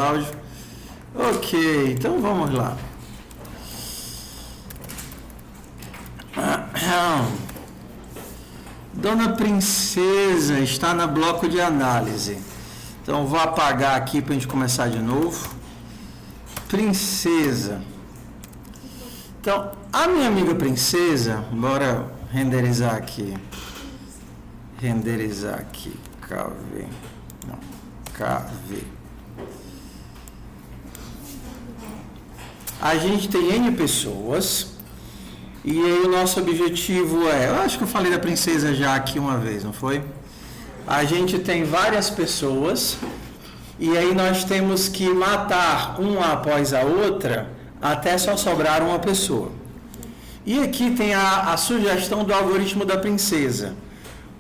áudio. Ok, então vamos lá. Dona Princesa está no bloco de análise. Então vou apagar aqui para a gente começar de novo. Princesa. Então, a minha amiga Princesa, bora renderizar aqui. KV. Não, KV. A gente tem N pessoas. E aí o nosso objetivo eu acho que eu falei da Princesa já aqui uma vez, não foi? A gente tem várias pessoas e aí nós temos que matar uma após a outra até só sobrar uma pessoa. E aqui tem a sugestão do algoritmo da Princesa.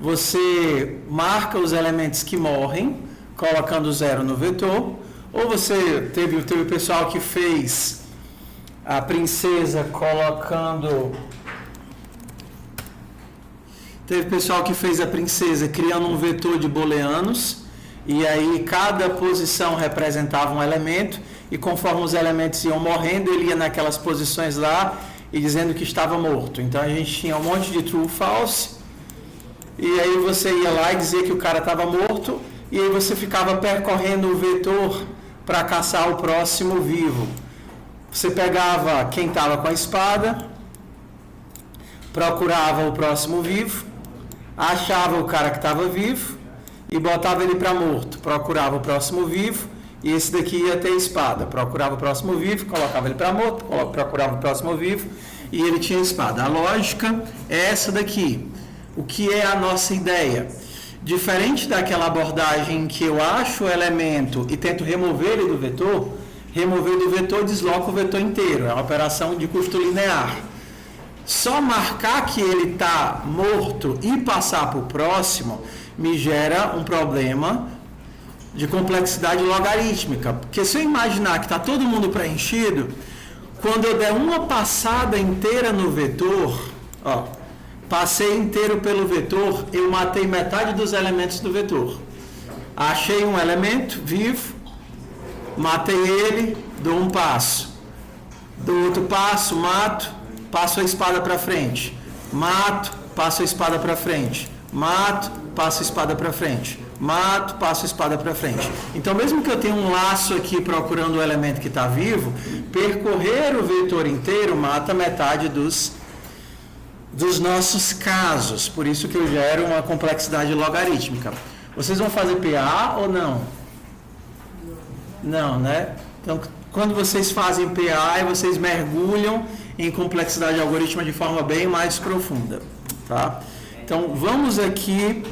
Você marca os elementos que morrem, colocando 0 no vetor, ou você teve o pessoal que fez a Princesa colocando... Teve pessoal que fez a Princesa criando um vetor de booleanos, e aí cada posição representava um elemento, e conforme os elementos iam morrendo, ele ia naquelas posições lá e dizendo que estava morto. Então a gente tinha um monte de true, false, e aí você ia lá e dizia que o cara estava morto, e aí você ficava percorrendo o vetor para caçar o próximo vivo. Você pegava quem estava com a espada, procurava o próximo vivo, achava o cara que estava vivo e botava ele para morto. Procurava o próximo vivo e esse daqui ia ter espada. Procurava o próximo vivo, colocava ele para morto, procurava o próximo vivo e ele tinha espada. A lógica é essa daqui. O que é a nossa ideia? Diferente daquela abordagem em que eu acho o elemento e tento remover ele do vetor, remover do vetor desloca o vetor inteiro. É uma operação de custo linear. Só marcar que ele está morto e passar para o próximo me gera um problema de complexidade logarítmica. Porque se eu imaginar que está todo mundo preenchido, quando eu der uma passada inteira no vetor, passei inteiro pelo vetor, eu matei metade dos elementos do vetor. Achei um elemento vivo, matei ele, dou um passo. Dou outro passo, mato, passo a espada para frente. Mato, passo a espada para frente. Mato, passo a espada para frente. Mato, passo a espada para frente. Então, mesmo que eu tenha um laço aqui procurando o elemento que está vivo, percorrer o vetor inteiro mata metade dos nossos casos. Por isso que eu gero uma complexidade logarítmica. Vocês vão fazer PA ou não? Não, né? Então, quando vocês fazem PA, vocês mergulham em complexidade algorítmica de forma bem mais profunda, tá? Então, vamos aqui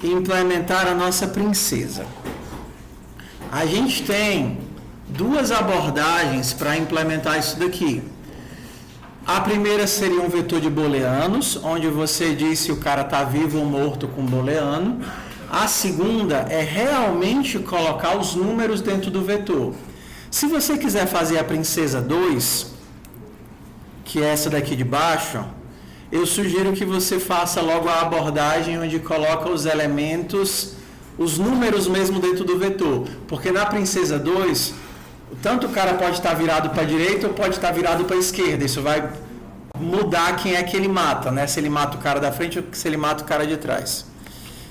implementar a nossa Princesa. A gente tem duas abordagens para implementar isso daqui. A primeira seria um vetor de booleanos, onde você diz se o cara está vivo ou morto com booleano. A segunda é realmente colocar os números dentro do vetor. Se você quiser fazer a Princesa 2, que é essa daqui de baixo, eu sugiro que você faça logo a abordagem onde coloca os elementos, os números mesmo dentro do vetor. Porque na Princesa 2, tanto o cara pode estar virado para a direita ou pode estar virado para a esquerda. Isso vai mudar quem é que ele mata, né? Se ele mata o cara da frente ou se ele mata o cara de trás.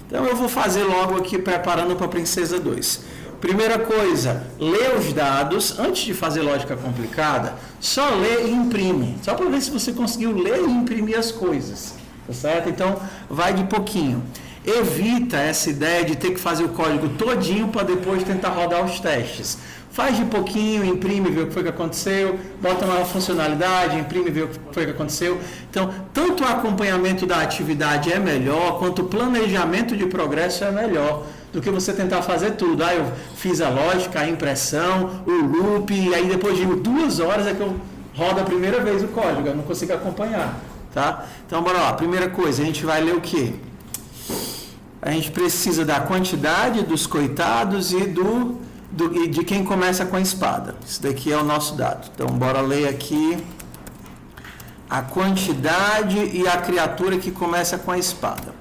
Então eu vou fazer logo aqui, preparando para a Princesa 2. Primeira coisa, lê os dados. Antes de fazer lógica complicada, só lê e imprime. Só para ver se você conseguiu ler e imprimir as coisas. Tá certo? Então, vai de pouquinho. Evita essa ideia de ter que fazer o código todinho para depois tentar rodar os testes. Faz de pouquinho, imprime, vê o que foi que aconteceu, bota uma funcionalidade, imprime, vê o que foi que aconteceu. Então, tanto o acompanhamento da atividade é melhor, quanto o planejamento de progresso é melhor do que você tentar fazer tudo. Eu fiz a lógica, a impressão, o loop, e aí depois de 2 horas é que eu rodo a primeira vez o código, eu não consigo acompanhar. Tá? Então, bora lá. Primeira coisa, a gente vai ler o quê? A gente precisa da quantidade dos coitados e de quem começa com a espada. Isso daqui é o nosso dado. Então, bora ler aqui a quantidade e a criatura que começa com a espada.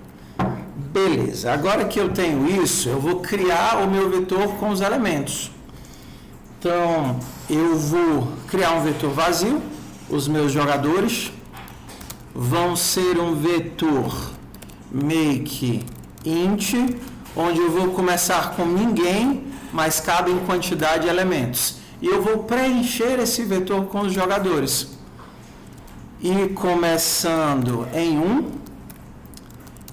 Beleza. Agora que eu tenho isso, eu vou criar o meu vetor com os elementos. Então, eu vou criar um vetor vazio. Os meus jogadores vão ser um vetor make int, onde eu vou começar com ninguém, mas cabe em quantidade de elementos. E eu vou preencher esse vetor com os jogadores. E começando em 1,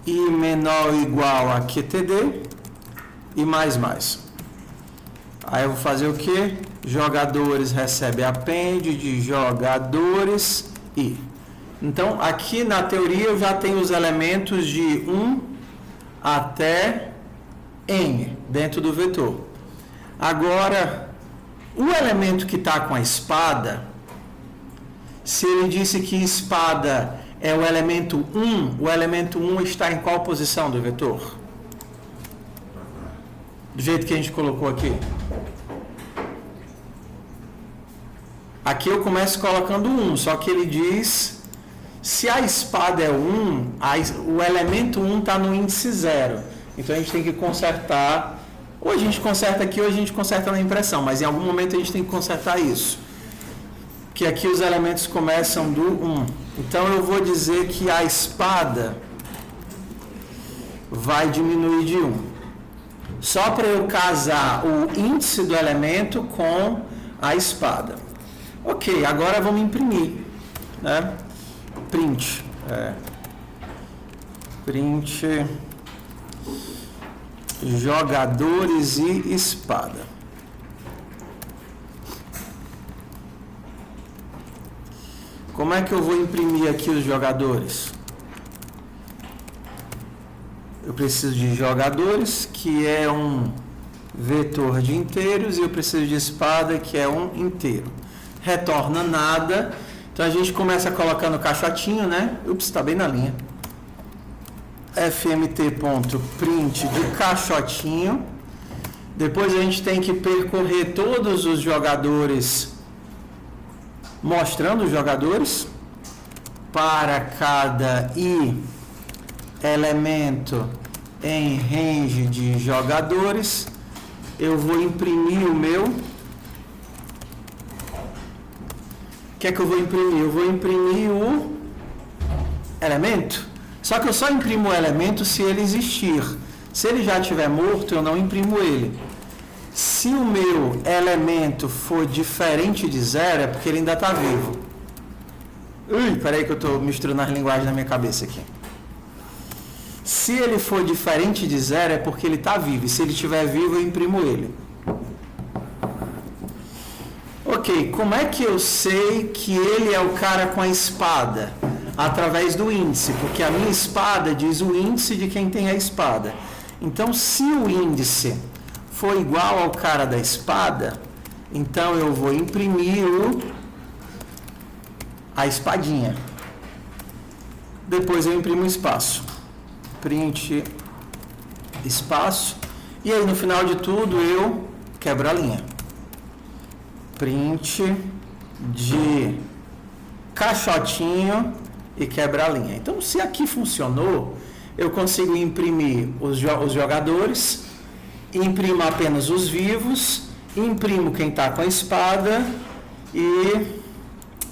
e menor ou igual a QTD, e mais. Aí eu vou fazer o que? Jogadores recebe append de jogadores e. Então, aqui na teoria eu já tenho os elementos de 1 até n dentro do vetor. Agora, o elemento que está com a espada, se ele disse que espada é o elemento 1, o elemento 1 está em qual posição do vetor? Do jeito que a gente colocou aqui. Aqui eu começo colocando 1, só que ele diz, se a espada é 1, o elemento 1 está no índice 0. Então a gente tem que consertar, ou a gente conserta aqui ou a gente conserta na impressão, mas em algum momento a gente tem que consertar isso. Que aqui os elementos começam do 1. Então eu vou dizer que a espada vai diminuir de 1. Só para eu casar o índice do elemento com a espada. Ok, agora vamos imprimir, né? Print. Print jogadores e espada. Como é que eu vou imprimir aqui os jogadores? Eu preciso de jogadores, que é um vetor de inteiros, e eu preciso de espada, que é um inteiro. Retorna nada. Então a gente começa colocando caixotinho, né? Ups, está bem na linha. fmt.print de caixotinho. Depois a gente tem que percorrer todos os jogadores, mostrando os jogadores para cada i elemento em range de jogadores. Eu vou imprimir o meu. O que é que eu vou imprimir? Eu vou imprimir o elemento. Só que eu só imprimo o elemento se ele existir. Se ele já estiver morto, eu não imprimo ele. Se o meu elemento for diferente de 0, é porque ele ainda está vivo. Peraí que eu estou misturando as linguagens na minha cabeça aqui. Se ele for diferente de 0, é porque ele está vivo. E se ele estiver vivo, eu imprimo ele. Ok, como é que eu sei que ele é o cara com a espada? Através do índice, porque a minha espada diz o índice de quem tem a espada. Então, se o índice for igual ao cara da espada, então eu vou imprimir a espadinha. Depois eu imprimo o espaço. Print espaço. E aí no final de tudo eu quebro a linha. Print de caixotinho e quebra a linha. Então, se aqui funcionou, eu consigo imprimir os jogadores, imprimo apenas os vivos, imprimo quem está com a espada e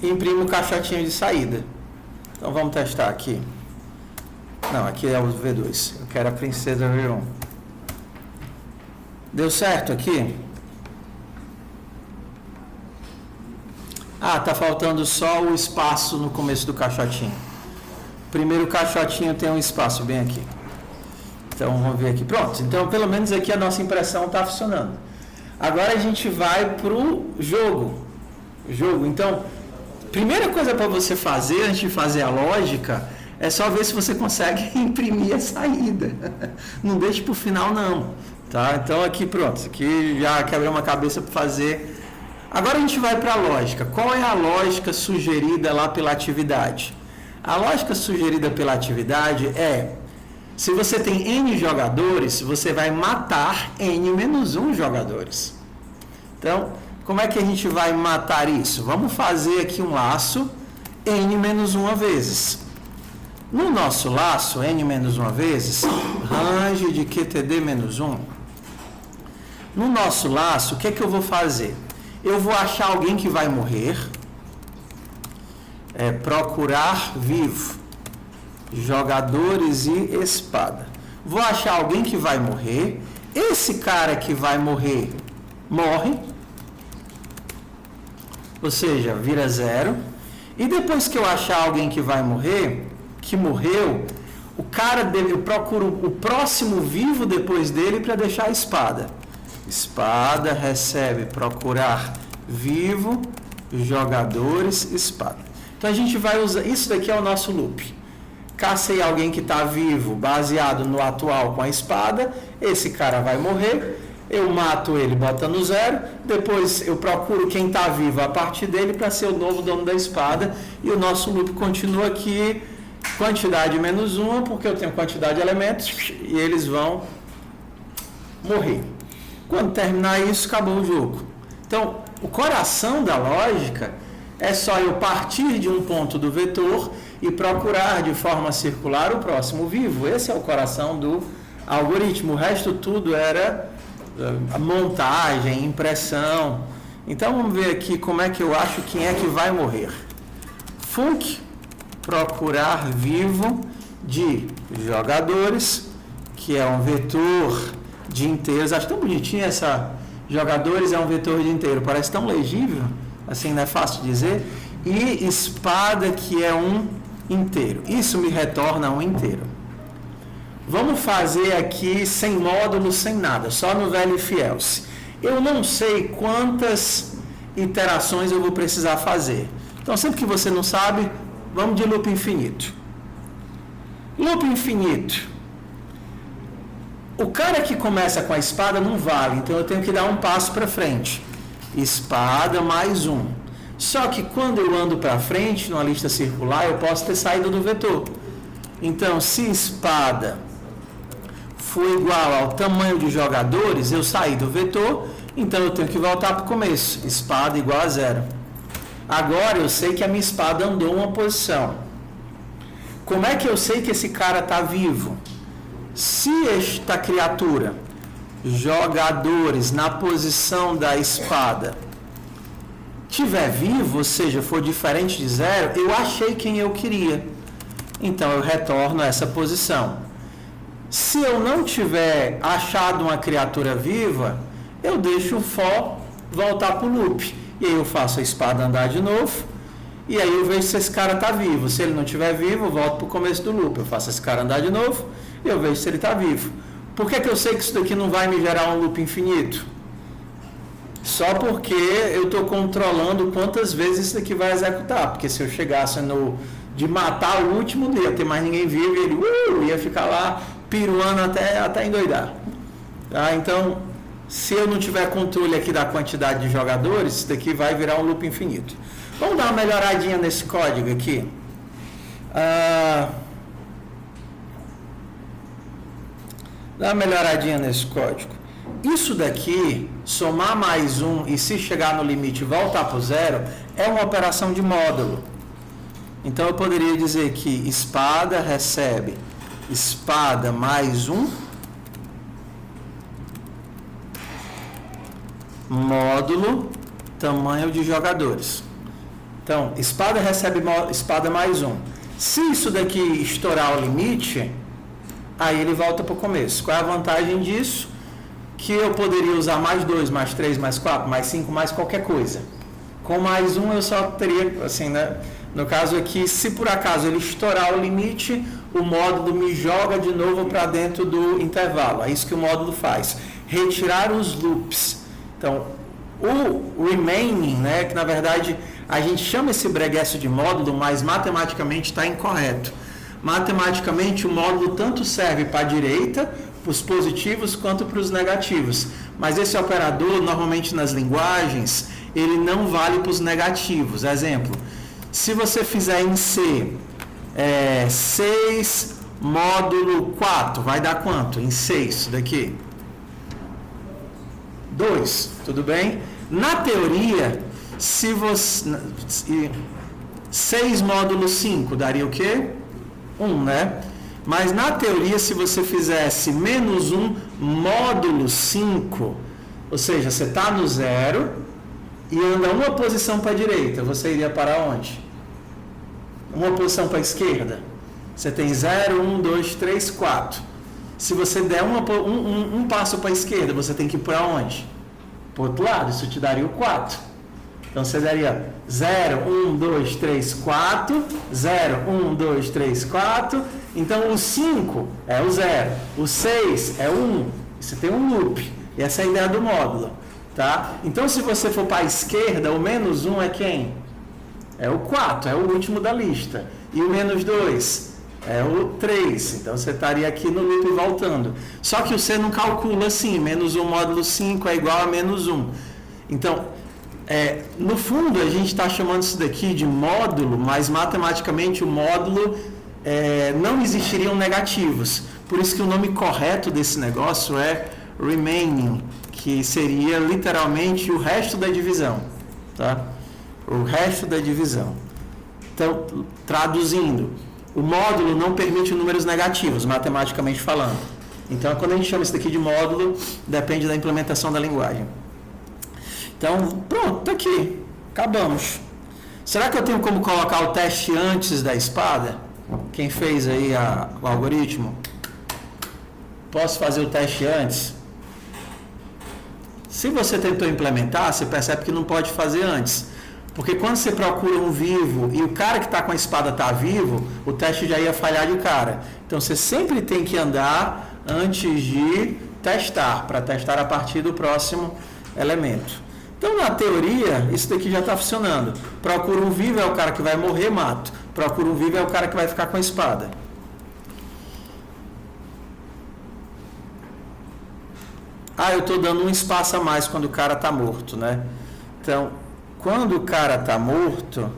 imprimo o caixotinho de saída. Então, vamos testar aqui. Não, aqui é o V2. Eu quero a princesa V1. Deu certo aqui? Tá faltando só o espaço no começo do caixotinho. Primeiro caixotinho tem um espaço bem aqui. Então, vamos ver aqui. Pronto. Então, pelo menos aqui a nossa impressão está funcionando. Agora a gente vai para o jogo. Então, primeira coisa para você fazer, antes de fazer a lógica, é só ver se você consegue imprimir a saída. Não deixe para o final, não. Tá? Então, aqui pronto. Aqui já quebrei uma cabeça para fazer. Agora a gente vai para a lógica. Qual é a lógica sugerida lá pela atividade? A lógica sugerida pela atividade é, se você tem N jogadores, você vai matar N menos 1 jogadores. Então, como é que a gente vai matar isso? Vamos fazer aqui um laço N menos 1 vezes. No nosso laço, N menos 1 vezes, range de QTD menos 1. No nosso laço, o que é que eu vou fazer? Eu vou achar alguém que vai morrer. Procurar vivo. Jogadores e espada. Vou achar alguém que vai morrer. Esse cara que vai morrer, morre. Ou seja, vira 0. E depois que eu achar alguém que vai morrer, que morreu, o cara dele, eu procuro o próximo vivo depois dele para deixar a espada. Espada recebe procurar vivo, jogadores, espada. Então a gente vai usar, isso daqui é o nosso loop. Cacei alguém que está vivo, baseado no atual com a espada, esse cara vai morrer, eu mato ele botando 0, depois eu procuro quem está vivo a partir dele para ser o novo dono da espada, e o nosso loop continua aqui, quantidade menos 1, porque eu tenho quantidade de elementos, e eles vão morrer. Quando terminar isso, acabou o jogo. Então, o coração da lógica é só eu partir de um ponto do vetor e procurar de forma circular o próximo vivo. Esse é o coração do algoritmo. O resto tudo era montagem, impressão. Então vamos ver aqui como é que eu acho quem é que vai morrer. Func, procurar vivo de jogadores, que é um vetor de inteiros. Acho tão bonitinho essa jogadores é um vetor de inteiro. Parece tão legível, assim não é fácil de dizer. E espada, que é um inteiro. Isso me retorna um inteiro. Vamos fazer aqui sem módulo, sem nada, só no velho if else. Eu não sei quantas iterações eu vou precisar fazer. Então, sempre que você não sabe, vamos de loop infinito. Loop infinito. O cara que começa com a espada não vale, então eu tenho que dar um passo para frente. Espada mais 1. Só que quando eu ando para frente, numa lista circular, eu posso ter saído do vetor. Então, se espada for igual ao tamanho de jogadores, eu saí do vetor, então eu tenho que voltar para o começo. Espada igual a 0. Agora eu sei que a minha espada andou uma posição. Como é que eu sei que esse cara está vivo? Se esta criatura, jogadores na posição da espada, tiver vivo, ou seja, for diferente de 0, eu achei quem eu queria. Então eu retorno a essa posição. Se eu não tiver achado uma criatura viva, eu deixo o for voltar para o loop. E aí eu faço a espada andar de novo. E aí eu vejo se esse cara está vivo. Se ele não estiver vivo, eu volto para o começo do loop. Eu faço esse cara andar de novo e eu vejo se ele está vivo. Por que eu sei que isso daqui não vai me gerar um loop infinito? Só porque eu estou controlando quantas vezes isso daqui vai executar. Porque se eu chegasse de matar o último, não ia ter mais ninguém vivo e ele ia ficar lá piruando até endoidar. Tá? Então, se eu não tiver controle aqui da quantidade de jogadores, isso daqui vai virar um loop infinito. Vamos dar uma melhoradinha nesse código aqui. Dá uma melhoradinha nesse código. Isso daqui, somar mais 1 e se chegar no limite voltar para o 0, é uma operação de módulo. Então eu poderia dizer que espada recebe espada mais 1 módulo tamanho de jogadores. Então, espada recebe espada mais 1. Se isso daqui estourar o limite, aí ele volta para o começo. Qual é a vantagem disso? Que eu poderia usar mais 2, mais 3, mais 4, mais 5, mais qualquer coisa. Com mais 1 eu só teria, assim, né? No caso aqui, se por acaso ele estourar o limite, o módulo me joga de novo para dentro do intervalo. É isso que o módulo faz. Retirar os loops. Então, o remaining, né, que na verdade a gente chama esse breguesso de módulo, mas matematicamente está incorreto. Matematicamente o módulo tanto serve para a direita, para os positivos, quanto para os negativos. Mas esse operador, normalmente nas linguagens, ele não vale para os negativos. Exemplo, se você fizer em C 6 módulo 4, vai dar quanto? Em 6, isso daqui? 2, tudo bem? Na teoria, se você 6 módulo 5 daria o quê? 1, né? Mas na teoria, se você fizesse menos 1 módulo 5, ou seja, você está no 0, e anda uma posição para a direita, você iria para onde? Uma posição para a esquerda. Você tem 0, 1, 2, 3, 4. Se você der um passo para a esquerda, você tem que ir para onde? Para o outro lado, isso te daria o 4. Então você daria 0, 1, 2, 3, 4, 0, 1, 2, 3, 4. Então o 5 é o 0, o 6 é o 1. Você tem um loop. E essa é a ideia do módulo. Tá? Então se você for para a esquerda, o menos 1 é quem? É o 4, é o último da lista. E o menos 2 é o 3. Então você estaria aqui no loop voltando. Só que você não calcula assim. Menos 1 módulo 5 é igual a menos 1. Então, no fundo, a gente está chamando isso daqui de módulo, mas matematicamente o módulo não existiriam negativos. Por isso que o nome correto desse negócio é remaining, que seria literalmente o resto da divisão. Tá? O resto da divisão. Então, traduzindo, o módulo não permite números negativos, matematicamente falando. Então, quando a gente chama isso daqui de módulo, depende da implementação da linguagem. Então, pronto, tá aqui. Acabamos. Será que eu tenho como colocar o teste antes da espada? Quem fez aí o algoritmo? Posso fazer o teste antes? Se você tentou implementar, você percebe que não pode fazer antes. Porque quando você procura um vivo e o cara que está com a espada está vivo, o teste já ia falhar de cara. Então você sempre tem que andar antes de testar, para testar a partir do próximo elemento. Então, na teoria, isso daqui já está funcionando. Procura um vivo é o cara que vai morrer, mato. Procura um vivo é o cara que vai ficar com a espada. Eu estou dando um espaço a mais quando o cara está morto, né? Então, quando o cara está morto...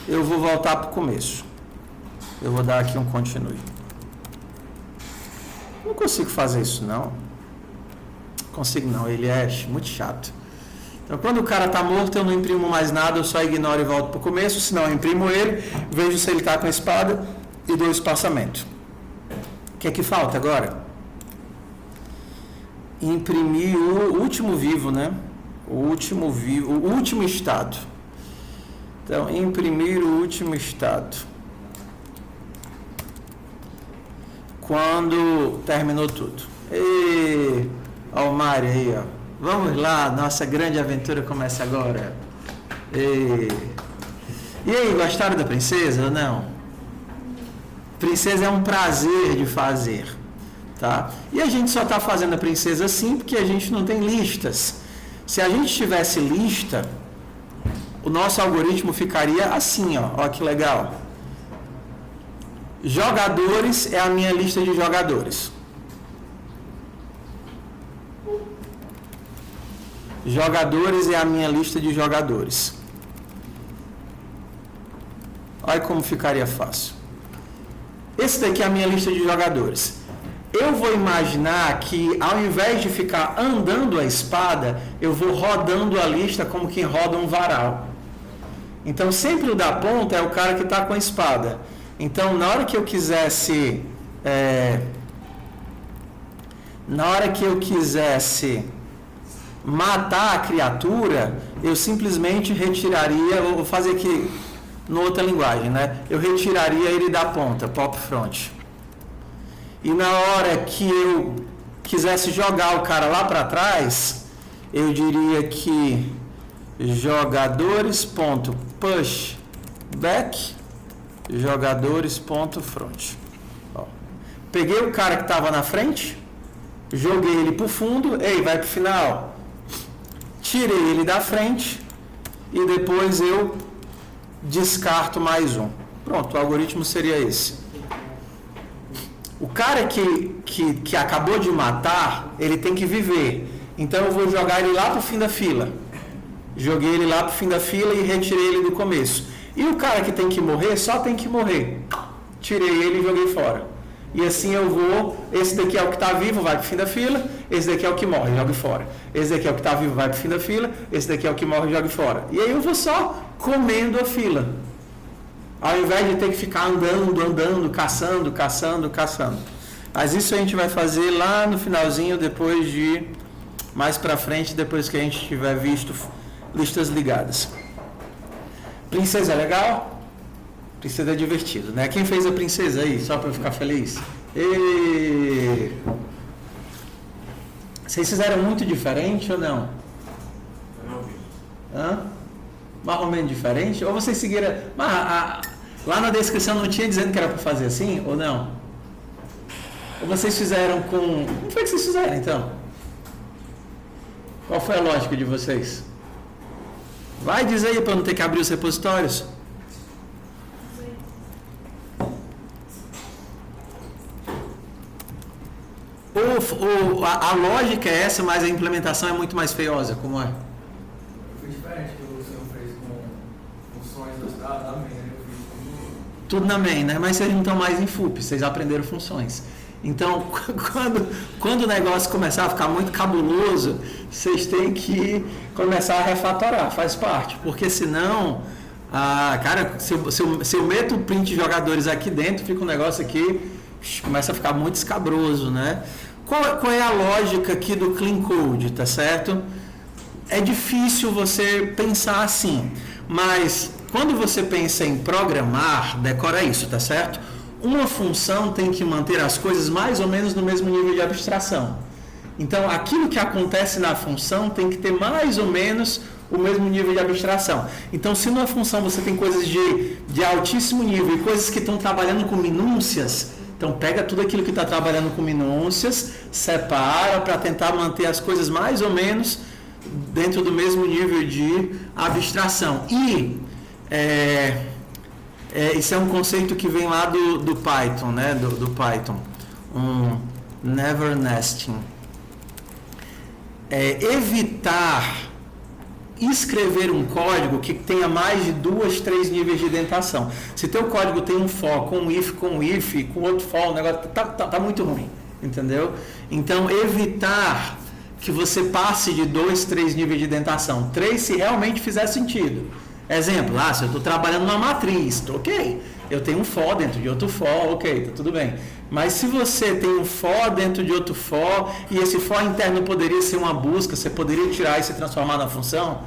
eu vou voltar para o começo. Eu vou dar aqui um continue. Não consigo fazer isso, não. Consigo não, ele é muito chato. Então, quando o cara está morto, eu não imprimo mais nada, eu só ignoro e volto para o começo, senão eu imprimo ele, vejo se ele está com a espada e dou espaçamento. O que é que falta agora? Imprimir o último vivo, né? O último vivo, o último estado. Então, imprimir o último estado. Quando terminou tudo. Olha o Mário aí, ó. Vamos lá, nossa grande aventura começa agora. E aí, gostaram da princesa ou não? Princesa é um prazer de fazer, tá? E a gente só está fazendo a princesa assim porque a gente não tem listas. Se a gente tivesse lista, o nosso algoritmo ficaria assim, ó. Ó que legal. Jogadores é a minha lista de jogadores. Jogadores é a minha lista de jogadores. Olha como ficaria fácil. Esse daqui é a minha lista de jogadores. Eu vou imaginar que ao invés de ficar andando a espada, eu vou rodando a lista como quem roda um varal. Então sempre o da ponta é o cara que está com a espada. Então, na hora que eu quisesse matar a criatura, eu simplesmente retiraria, vou fazer aqui em outra linguagem, né? Eu retiraria ele da ponta, pop front. E na hora que eu quisesse jogar o cara lá para trás, eu diria que jogadores.pushback jogadores.front. Peguei o cara que estava na frente, joguei ele para o fundo, vai para o final. Tirei ele da frente e depois eu descarto mais um. Pronto, o algoritmo seria esse. O cara que acabou de matar, ele tem que viver. Então eu vou jogar ele lá para o fim da fila. Joguei ele lá para o fim da fila e retirei ele do começo. E o cara que tem que morrer, só tem que morrer. Tirei ele e joguei fora. E assim eu vou, esse daqui é o que está vivo, vai para o fim da fila. Esse daqui é o que morre, joga fora. Esse daqui é o que está vivo, vai para o fim da fila. Esse daqui é o que morre, joga fora. E aí eu vou só comendo a fila. Ao invés de ter que ficar andando, caçando. Mas isso a gente vai fazer lá no finalzinho, depois de mais para frente, depois que a gente tiver visto listas ligadas. Princesa é legal? Princesa é divertido, né? Quem fez a princesa aí, só para eu ficar feliz? Vocês fizeram muito diferente ou não? Hã? Mais ou menos diferente? Ou vocês seguiram... lá na descrição não tinha dizendo que era para fazer assim ou não? Ou vocês fizeram com... Como foi que vocês fizeram então? Qual foi a lógica de vocês? Vai dizer aí para não ter que abrir os repositórios. A lógica é essa, mas a implementação é muito mais feiosa, como é? Foi diferente do que o senhor fez com funções da main, né? Eu fiz tudo na main, né? Mas vocês não estão mais em FUP, vocês aprenderam funções. Então, quando o negócio começar a ficar muito cabuloso, vocês têm que começar a refatorar, faz parte. Porque senão, cara, se eu meto o print de jogadores aqui dentro, fica um negócio aqui, começa a ficar muito escabroso, né? Qual é a lógica aqui do Clean Code, tá certo? É difícil você pensar assim, mas quando você pensa em programar, decora isso, tá certo? Uma função tem que manter as coisas mais ou menos no mesmo nível de abstração. Então, aquilo que acontece na função tem que ter mais ou menos o mesmo nível de abstração. Então, se numa função você tem coisas de altíssimo nível e coisas que estão trabalhando com minúcias, então pega tudo aquilo que está trabalhando com minúcias, separa para tentar manter as coisas mais ou menos dentro do mesmo nível de abstração. E isso é um conceito que vem lá do Python, né? Do Python, never nesting. Evitar escrever um código que tenha mais de 2, 3 níveis de indentação. Se teu código tem um for, com um if, com outro for, o negócio tá muito ruim, entendeu? Então, evitar que você passe de 2, 3 níveis de indentação. 3 se realmente fizer sentido. Exemplo, se eu estou trabalhando numa matriz, ok, eu tenho um for dentro de outro for, ok, tá tudo bem. Mas se você tem um for dentro de outro for, e esse for interno poderia ser uma busca, você poderia tirar e se transformar na função,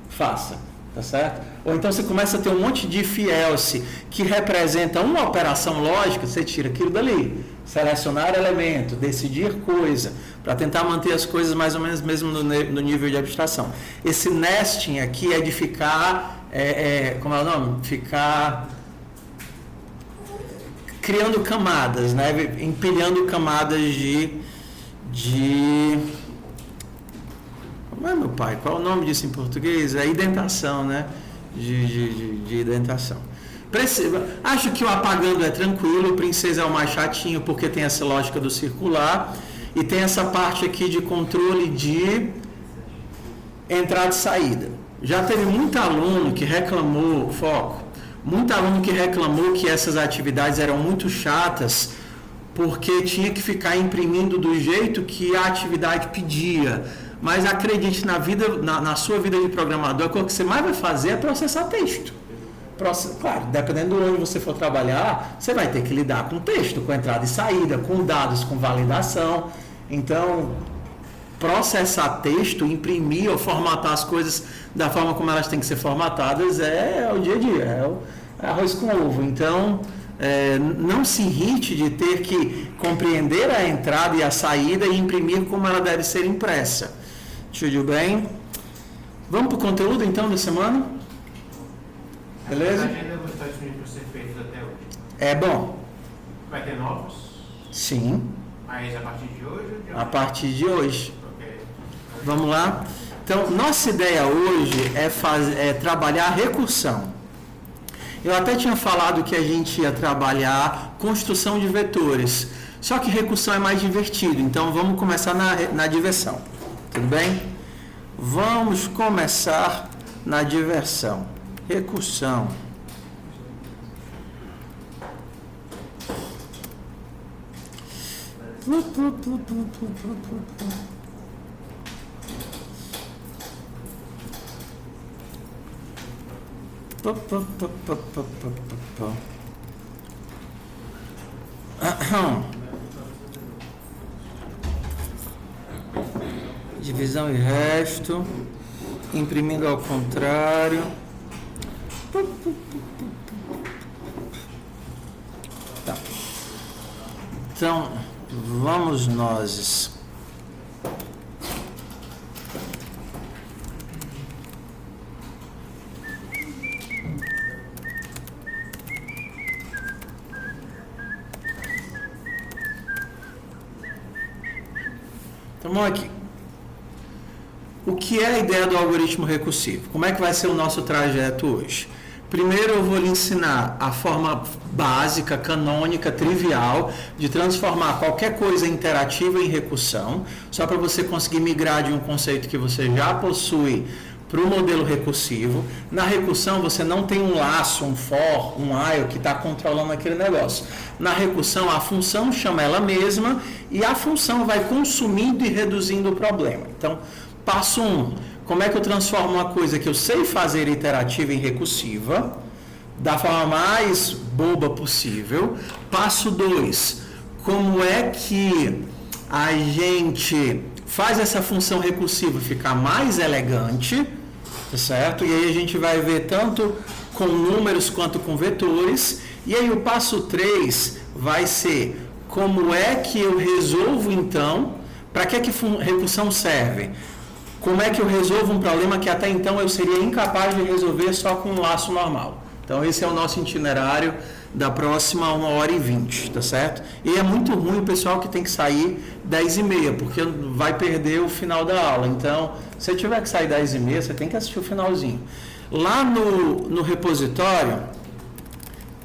faça, tá certo? Ou então você começa a ter um monte de if else que representa uma operação lógica, você tira aquilo dali. Selecionar elemento, decidir coisa, para tentar manter as coisas mais ou menos mesmo no nível de abstração. Esse nesting aqui é de ficar, como é o nome? Ficar criando camadas, né? Empilhando camadas de... Como é, meu pai? Qual é o nome disso em português? É indentação, né? De indentação. Acho que o apagando é tranquilo, o princesa é o mais chatinho porque tem essa lógica do circular e tem essa parte aqui de controle de entrada e saída. Já teve muito aluno que reclamou, muito aluno que reclamou que essas atividades eram muito chatas porque tinha que ficar imprimindo do jeito que a atividade pedia. Mas acredite, na sua vida de programador, a coisa que você mais vai fazer é processar texto. Claro, dependendo de onde você for trabalhar, você vai ter que lidar com texto, com entrada e saída, com dados, com validação. Então, processar texto, imprimir ou formatar as coisas da forma como elas têm que ser formatadas é o dia a dia, é arroz com ovo. Então, não se irrite de ter que compreender a entrada e a saída e imprimir como ela deve ser impressa. Tudo bem? Vamos para o conteúdo então da semana? Beleza? A agenda vai estar disponível para ser feita até hoje. É bom. Vai ter novos? Sim. Mas a partir de hoje? A partir de hoje. Ok. Vamos lá? Então, nossa ideia hoje é trabalhar a recursão. Eu até tinha falado que a gente ia trabalhar construção de vetores. Só que recursão é mais divertido. Então, vamos começar na diversão. Tudo bem? Vamos começar na diversão. Recursão. Divisão e resto. Imprimindo ao contrário. Tá. Então, vamos nós. Então, vamos aqui. O que é a ideia do algoritmo recursivo? Como é que vai ser o nosso trajeto hoje? Primeiro eu vou lhe ensinar a forma básica, canônica, trivial de transformar qualquer coisa interativa em recursão, só para você conseguir migrar de um conceito que você já possui para o modelo recursivo. Na recursão você não tem um laço, um for, um while que está controlando aquele negócio. Na recursão a função chama ela mesma e a função vai consumindo e reduzindo o problema. Então, passo 1, como é que eu transformo uma coisa que eu sei fazer iterativa em recursiva, da forma mais boba possível. Passo 2, como é que a gente faz essa função recursiva ficar mais elegante, tá certo? E aí a gente vai ver tanto com números quanto com vetores. E aí o passo 3 vai ser como é que eu resolvo então, para que recursão serve? Como é que eu resolvo um problema que até então eu seria incapaz de resolver só com um laço normal? Então esse é o nosso itinerário da próxima 1h20, tá certo? E é muito ruim o pessoal que tem que sair 10h30, porque vai perder o final da aula. Então, se tiver que sair 10h30, você tem que assistir o finalzinho. Lá no repositório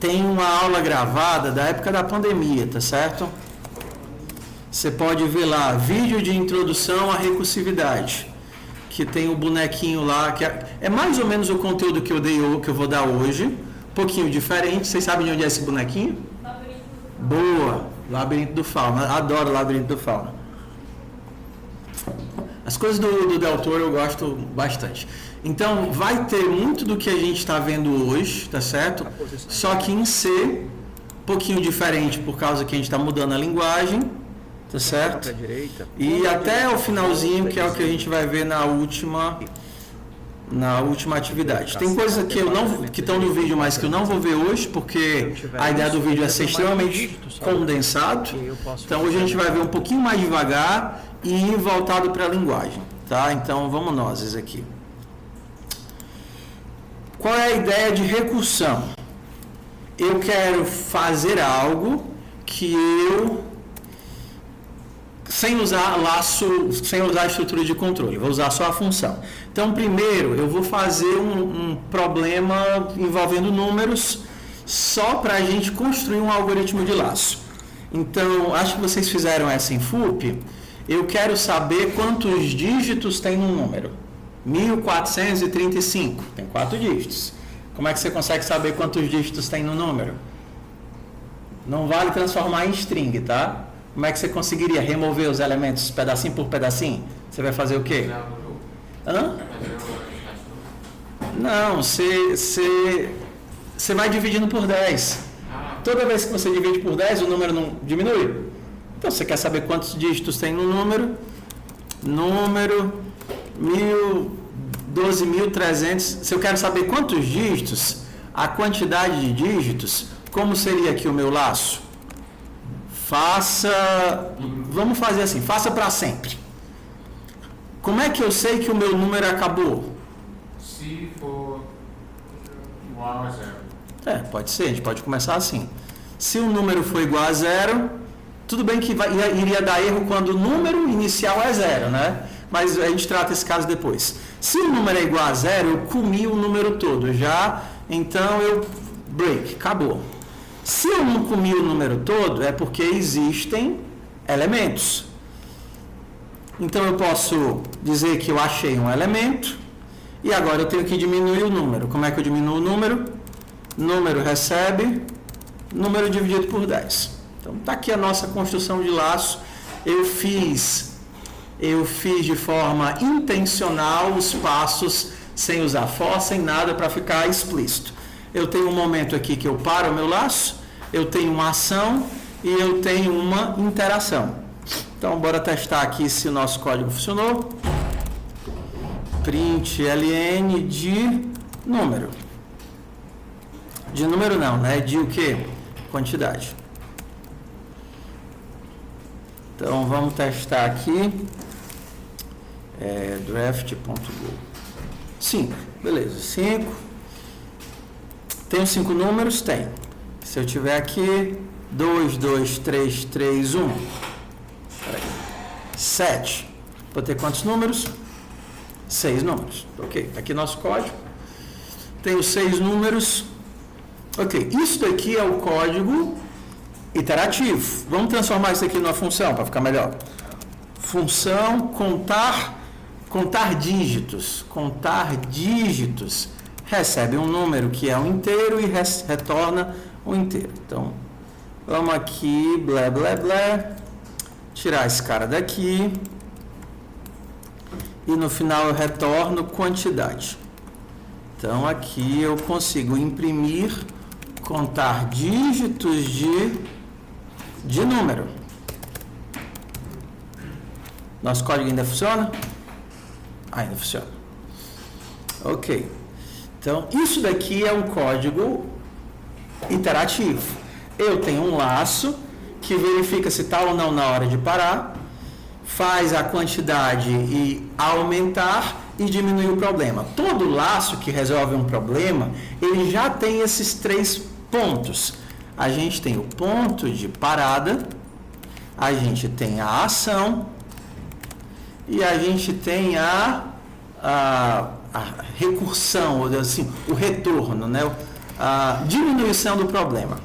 tem uma aula gravada da época da pandemia, tá certo? Você pode ver lá, vídeo de introdução à recursividade, que tem o bonequinho lá, que é mais ou menos o conteúdo que eu vou dar hoje, um pouquinho diferente. Vocês sabem de onde é esse bonequinho? Boa! Labirinto do Fauno. Adoro Labirinto do Fauno. As coisas do Del Toro eu gosto bastante. Então, vai ter muito do que a gente está vendo hoje, tá certo? Só que em C, um pouquinho diferente por causa que a gente está mudando a linguagem. Tá certo? E até o finalzinho, que é o que a gente vai ver na última atividade. Tem coisas que estão no vídeo, mas que eu não vou ver hoje, porque a ideia do vídeo é ser extremamente condensado. Então hoje a gente vai ver um pouquinho mais devagar e voltado para a linguagem, tá? Então vamos nós aqui. Qual é a ideia de recursão? Eu quero fazer algo que sem usar laço, sem usar a estrutura de controle, vou usar só a função. Então, primeiro, eu vou fazer um problema envolvendo números só para a gente construir um algoritmo de laço. Então, acho que vocês fizeram essa em FUP. Eu quero saber quantos dígitos tem no número. 1435, tem 4 dígitos. Como é que você consegue saber quantos dígitos tem no número? Não vale transformar em string, tá? Como é que você conseguiria remover os elementos pedacinho por pedacinho? Você vai fazer o quê? Hã? Não, você vai dividindo por 10. Toda vez que você divide por 10, o número não diminui. Então, você quer saber quantos dígitos tem no número? Número 12.300. Se eu quero saber quantos dígitos, a quantidade de dígitos, como seria aqui o meu laço? Vamos fazer assim, faça para sempre. Como é que eu sei que o meu número acabou? Se for igual a 0. Pode ser, a gente pode começar assim. Se o número for igual a 0, tudo bem que iria dar erro quando o número inicial é 0, né? Mas a gente trata esse caso depois. Se o número é igual a 0, eu comi o número todo já, então eu break, acabou. Se eu não comi o número todo, é porque existem elementos. Então eu posso dizer que eu achei um elemento e agora eu tenho que diminuir o número. Como é que eu diminuo o número? Número recebe, número dividido por 10. Então está aqui a nossa construção de laço. Eu fiz de forma intencional os passos sem usar for, sem nada, para ficar explícito. Eu tenho um momento aqui que eu paro o meu laço, eu tenho uma ação e eu tenho uma interação. Então, bora testar aqui se o nosso código funcionou. Print ln de número. De número não, né? De o quê? Quantidade. Então, vamos testar aqui. Draft.go. 5, beleza. 5. Tenho 5 números? Tem. Se eu tiver aqui 2, 2, 3, 3, 1. 7. Vou ter quantos números? 6 números. Ok, aqui nosso código. Tenho 6 números. Ok, isso daqui é o código iterativo. Vamos transformar isso aqui numa função para ficar melhor. Função contar dígitos. Contar dígitos. Recebe um número que é um inteiro e retorna um inteiro. Então, vamos aqui, blá, blá, blá. Tirar esse cara daqui. E no final eu retorno quantidade. Então, aqui eu consigo imprimir, contar dígitos de número. Nosso código ainda funciona? Ainda funciona. Ok. Então, isso daqui é um código interativo. Eu tenho um laço que verifica se está ou não na hora de parar, faz a quantidade e aumentar e diminuir o problema. Todo laço que resolve um problema, ele já tem esses 3 pontos. A gente tem o ponto de parada, a gente tem a ação e a gente tem a recursão, ou assim, o retorno, né? A diminuição do problema.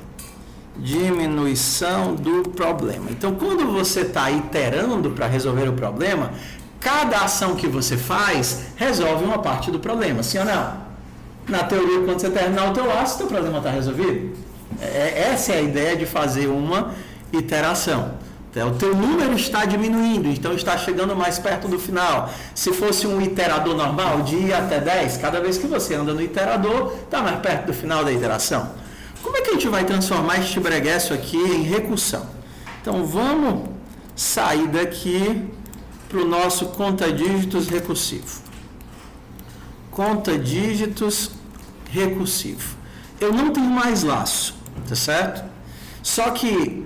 Diminuição do problema. Então, quando você está iterando para resolver o problema, cada ação que você faz resolve uma parte do problema, sim ou não? Na teoria, quando você terminar o teu laço, o teu problema está resolvido. Essa é a ideia de fazer uma iteração. Então, o teu número está diminuindo, então está chegando mais perto do final. Se fosse um iterador normal, de ir até 10, cada vez que você anda no iterador, está mais perto do final da iteração. Como é que a gente vai transformar este breguesso aqui em recursão? Então, vamos sair daqui para o nosso conta dígitos recursivo. Conta dígitos recursivo. Eu não tenho mais laço, tá certo? Só que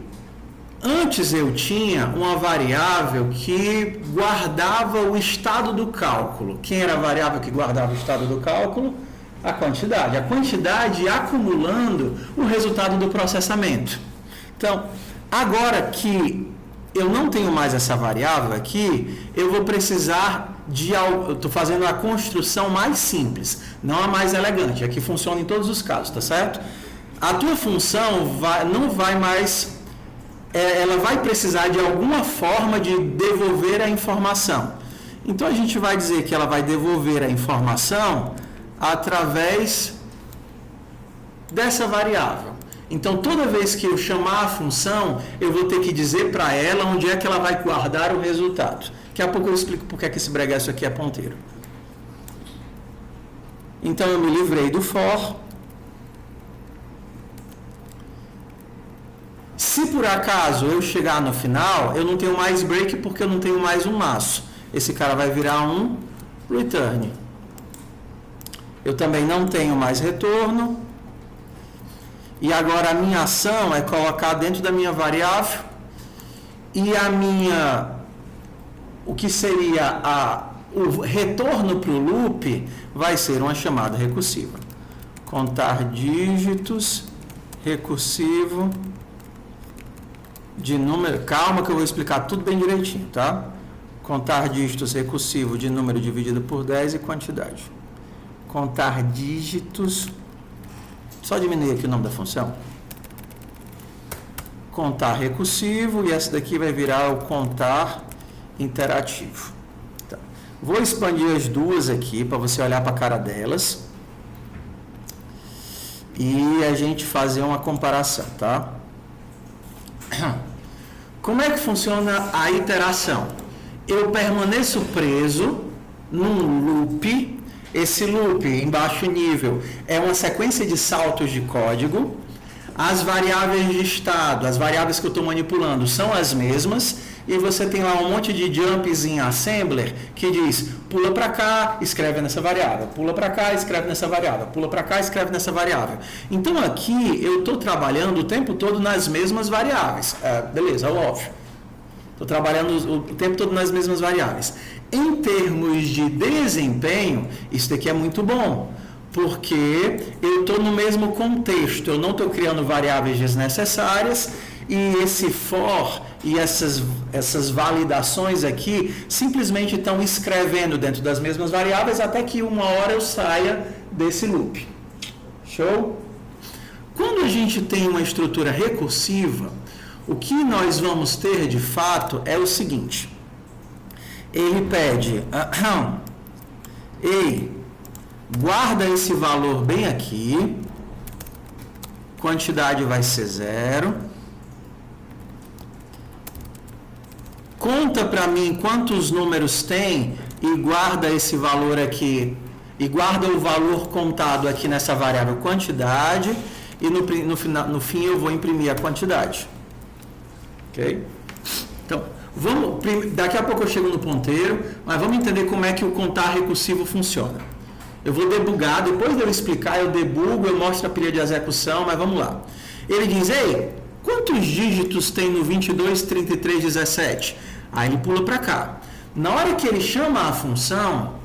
antes eu tinha uma variável que guardava o estado do cálculo. Quem era a variável que guardava o estado do cálculo? A quantidade. A quantidade acumulando o resultado do processamento. Então, agora que eu não tenho mais essa variável aqui, eu vou precisar de algo. Eu estou fazendo a construção mais simples, não a mais elegante. Aqui funciona em todos os casos, tá certo? A tua função não vai mais. Ela vai precisar de alguma forma de devolver a informação. Então a gente vai dizer que ela vai devolver a informação através dessa variável. Então toda vez que eu chamar a função, eu vou ter que dizer para ela onde é que ela vai guardar o resultado. Daqui a pouco eu explico porque é que esse breguesso aqui é ponteiro. Então eu me livrei do for. Se por acaso eu chegar no final, eu não tenho mais break porque eu não tenho mais um laço. Esse cara vai virar um return. Eu também não tenho mais retorno. E agora a minha ação é colocar dentro da minha variável e o que seria o retorno para o loop vai ser uma chamada recursiva. Contar dígitos recursivo de número. Calma que eu vou explicar tudo bem direitinho, tá? Contar dígitos recursivo de número dividido por 10 e quantidade. Contar dígitos. Só diminuir aqui o nome da função. Contar recursivo e essa daqui vai virar o contar interativo. Tá. Vou expandir as duas aqui para você olhar para a cara delas e a gente fazer uma comparação, tá? Como é que funciona a iteração? Eu permaneço preso num loop. Esse loop em baixo nível é uma sequência de saltos de código. As variáveis de estado, as variáveis que eu estou manipulando são as mesmas. e você tem lá um monte de jumps em assembler que diz, pula para cá, escreve nessa variável, pula para cá, escreve nessa variável, pula para cá, escreve nessa variável. Então aqui eu estou trabalhando o tempo todo nas mesmas variáveis. Beleza, óbvio. Estou trabalhando o tempo todo nas mesmas variáveis. Em termos de desempenho, isso daqui é muito bom, porque eu estou no mesmo contexto, eu não estou criando variáveis desnecessárias, e esse for e essas validações aqui simplesmente estão escrevendo dentro das mesmas variáveis até que uma hora eu saia desse loop. Show? Quando a gente tem uma estrutura recursiva, o que nós vamos ter de fato é o seguinte. Ele pede, ei, guarda esse valor bem aqui, quantidade vai ser 0. Conta para mim quantos números tem e guarda esse valor aqui, e guarda o valor contado aqui nessa variável quantidade, e no fim eu vou imprimir a quantidade. Ok? Então, daqui a pouco eu chego no ponteiro, mas vamos entender como é que o contar recursivo funciona. Eu vou debugar, depois de eu explicar, eu debugo, eu mostro a pilha de execução, mas vamos lá. Ele diz, ei, quantos dígitos tem no 22, 33, 17? Aí ele pula para cá. Na hora que ele chama a função,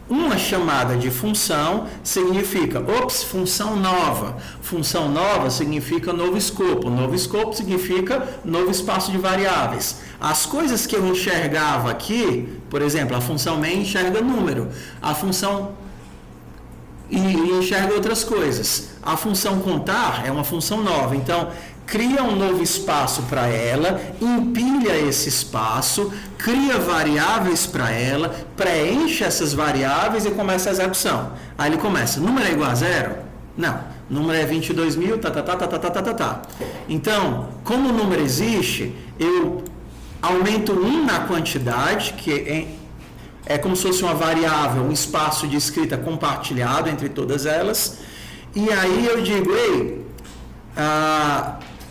uma chamada de função significa, função nova. Função nova significa novo escopo. Novo escopo significa novo espaço de variáveis. As coisas que eu enxergava aqui, por exemplo, a função main enxerga número. A função e enxerga outras coisas. A função contar é uma função nova. Então, cria um novo espaço para ela, empilha esse espaço, cria variáveis para ela, preenche essas variáveis e começa a execução. Aí ele começa, número é igual a 0? Não, número é 22.000, tá. Então, como o número existe, eu aumento 1 na quantidade, que é como se fosse uma variável, um espaço de escrita compartilhado entre todas elas, e aí eu digo, ei,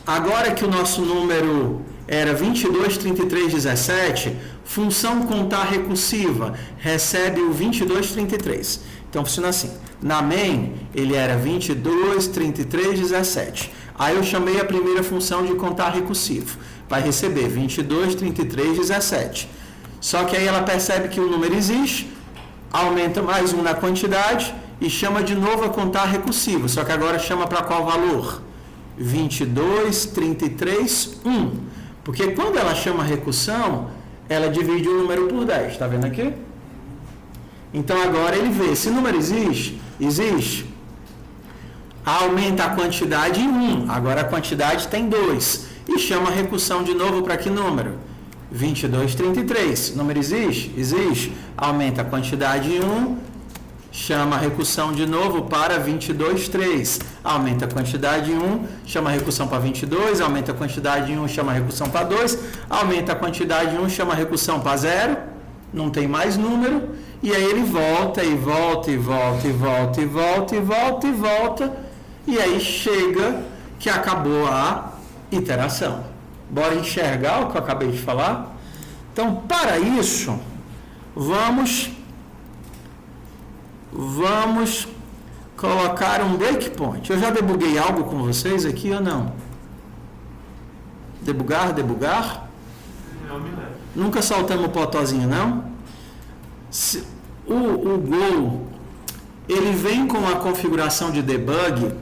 agora que o nosso número era 22, 33, 17, função contar recursiva recebe o 22, 33. Então funciona assim. Na main, ele era 22, 33, 17. Aí eu chamei a primeira função de contar recursivo. Vai receber 22, 33, 17. Só que aí ela percebe que o número existe, aumenta mais 1 na quantidade e chama de novo a contar recursivo. Só que agora chama para qual valor? 22, 33, 1. Porque quando ela chama recursão, ela divide o número por 10. Está vendo aqui? Então agora ele vê, se o número existe, aumenta a quantidade em 1. Agora a quantidade tem 2. E chama a recursão de novo para que número? 22, 33. O número existe? Existe. Aumenta a quantidade em 1. Chama a recursão de novo para 22, 3. Aumenta a quantidade em 1, chama a recursão para 22, aumenta a quantidade em 1, chama a recursão para 2, aumenta a quantidade em 1, chama a recursão para 0, não tem mais número, e aí ele volta, e aí chega que acabou a iteração. Bora enxergar o que eu acabei de falar? Então, para isso, vamos colocar um breakpoint. Eu já debuguei algo com vocês aqui ou não? Debugar? Não me lembro. Nunca saltamos o potozinho, não? O Go, ele vem com a configuração de debug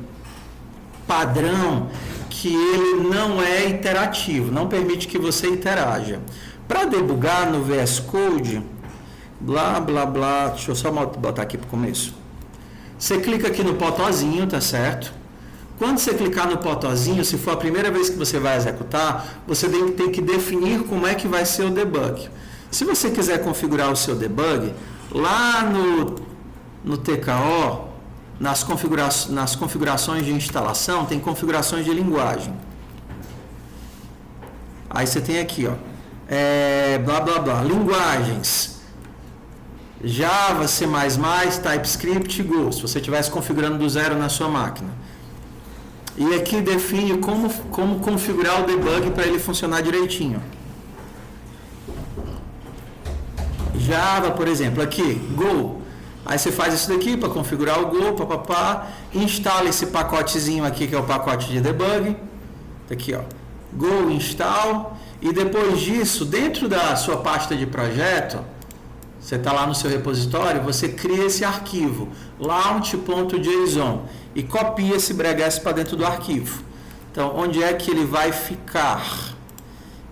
padrão, que ele não é iterativo, não permite que você interaja. Para debugar no VS Code, blá, blá, blá, deixa eu só botar aqui para o começo. Você clica aqui no potozinho, tá certo? Quando você clicar no potozinho, se for a primeira vez que você vai executar, você tem que definir como é que vai ser o debug. Se você quiser configurar o seu debug, lá no TKO, nas configurações de instalação, tem configurações de linguagem. Aí você tem aqui, ó, blá, blá, blá, linguagens. Java, C++, TypeScript, Go, se você estivesse configurando do zero na sua máquina. E aqui define como configurar o debug para ele funcionar direitinho. Java, por exemplo, aqui, Go. Aí você faz isso daqui para configurar o Go, papapá, instala esse pacotezinho aqui que é o pacote de debug. Aqui, ó, Go install, e depois disso, dentro da sua pasta de projeto, você está lá no seu repositório, você cria esse arquivo, launch.json, e copia esse breguesse para dentro do arquivo. Então, onde é que ele vai ficar?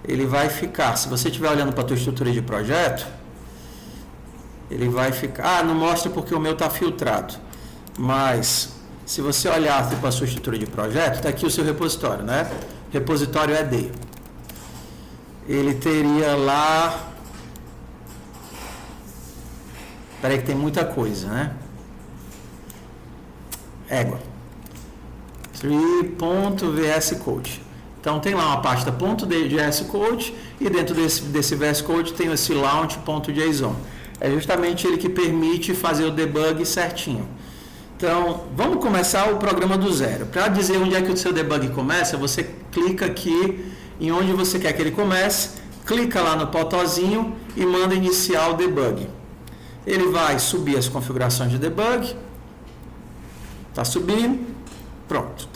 Ele vai ficar, se você estiver olhando para a tua estrutura de projeto, ele vai ficar... Ah, não mostra porque o meu está filtrado. Mas, se você olhar para a sua estrutura de projeto, está aqui o seu repositório, né? Repositório ED. Ele teria lá... Espera aí que tem muita coisa, né? Égua. 3.VS Code. Então, tem lá uma pasta .vs Code e dentro desse VS Code tem esse launch.json. É justamente ele que permite fazer o debug certinho. Então, vamos começar o programa do zero. Para dizer onde é que o seu debug começa, você clica aqui em onde você quer que ele comece, clica lá no potozinho e manda iniciar o debug. Ele vai subir as configurações de debug. Está subindo. Pronto.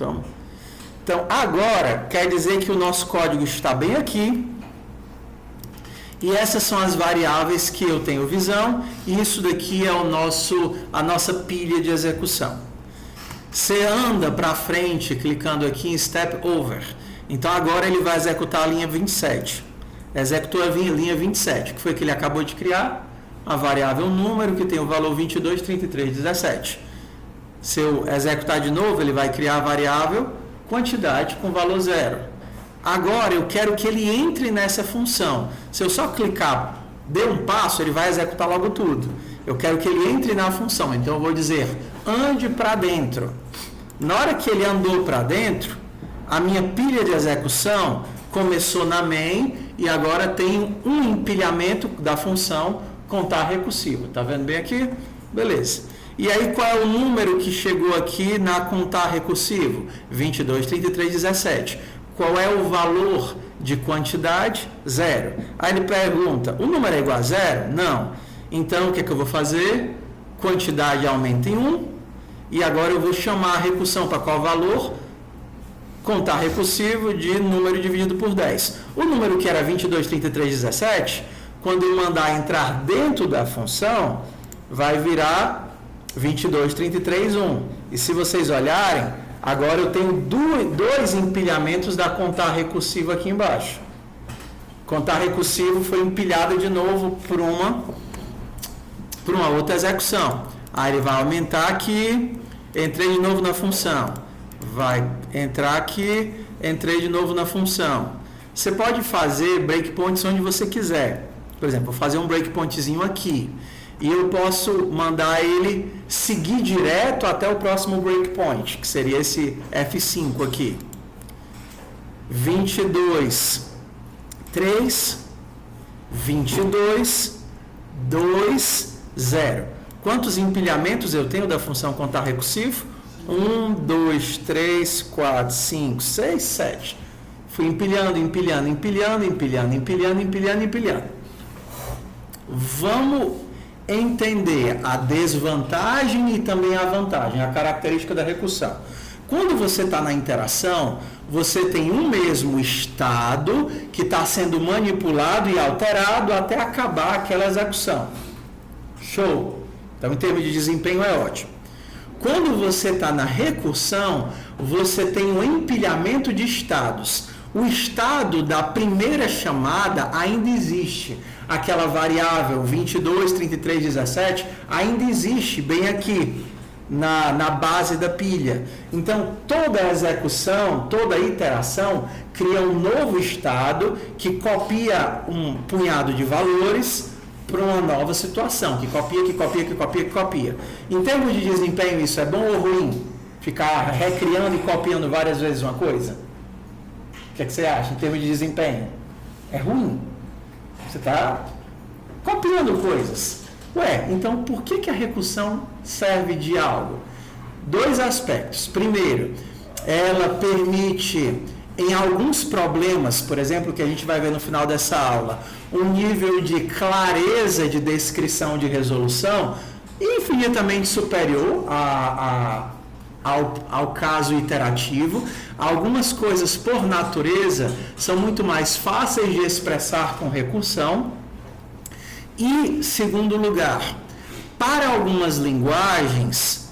Então, agora quer dizer que o nosso código está bem aqui. E essas são as variáveis que eu tenho visão. E isso daqui é a nossa pilha de execução. Você anda para frente clicando aqui em Step Over. Então, agora ele vai executar a linha 27. Executou a linha 27, que foi que ele acabou de criar. A variável número, que tem o valor 22, 33, 17. Se eu executar de novo, ele vai criar a variável quantidade com valor 0. Agora, eu quero que ele entre nessa função. Se eu só clicar, dê um passo, ele vai executar logo tudo. Eu quero que ele entre na função. Então, eu vou dizer, ande para dentro. Na hora que ele andou para dentro, a minha pilha de execução começou na main e agora tem um empilhamento da função contar recursivo. Tá vendo bem aqui? Beleza. E aí, qual é o número que chegou aqui na contar recursivo? 22, 33, 17. Qual é o valor de quantidade? 0. Aí ele pergunta, o número é igual a 0? Não. Então, o que é que eu vou fazer? Quantidade aumenta em 1. E agora eu vou chamar a recursão para qual valor? Contar recursivo de número dividido por 10. O número que era 22, 33, 17... Quando eu mandar entrar dentro da função, vai virar 22, 33, 1. E se vocês olharem, agora eu tenho dois empilhamentos da contar recursivo aqui embaixo. Contar recursivo foi empilhada de novo por uma outra execução. Aí ele vai aumentar aqui, entrei de novo na função. Vai entrar aqui, entrei de novo na função. Você pode fazer breakpoints onde você quiser. Por exemplo, vou fazer um breakpointzinho aqui. E eu posso mandar ele seguir direto até o próximo breakpoint, que seria esse F5 aqui. 22, 3, 22, 2, 0. Quantos empilhamentos eu tenho da função contar recursivo? 1, 2, 3, 4, 5, 6, 7. Fui empilhando. Vamos entender a desvantagem e também a vantagem, a característica da recursão. Quando você está na interação, você tem um mesmo estado que está sendo manipulado e alterado até acabar aquela execução. Show! Então, em termos de desempenho, é ótimo. Quando você está na recursão, você tem um empilhamento de estados. O estado da primeira chamada ainda existe. Aquela variável 22, 33, 17 ainda existe bem aqui na base da pilha. Então, toda execução, toda iteração cria um novo estado que copia um punhado de valores para uma nova situação, que copia. Em termos de desempenho, isso é bom ou ruim? Ficar recriando e copiando várias vezes uma coisa? O que é que você acha em termos de desempenho? É ruim. Você está copiando coisas. Ué, então por que a recursão serve de algo? Dois aspectos. Primeiro, ela permite, em alguns problemas, por exemplo, que a gente vai ver no final dessa aula, um nível de clareza de descrição de resolução infinitamente superior ao caso iterativo. Algumas coisas, por natureza, são muito mais fáceis de expressar com recursão. E, segundo lugar, para algumas linguagens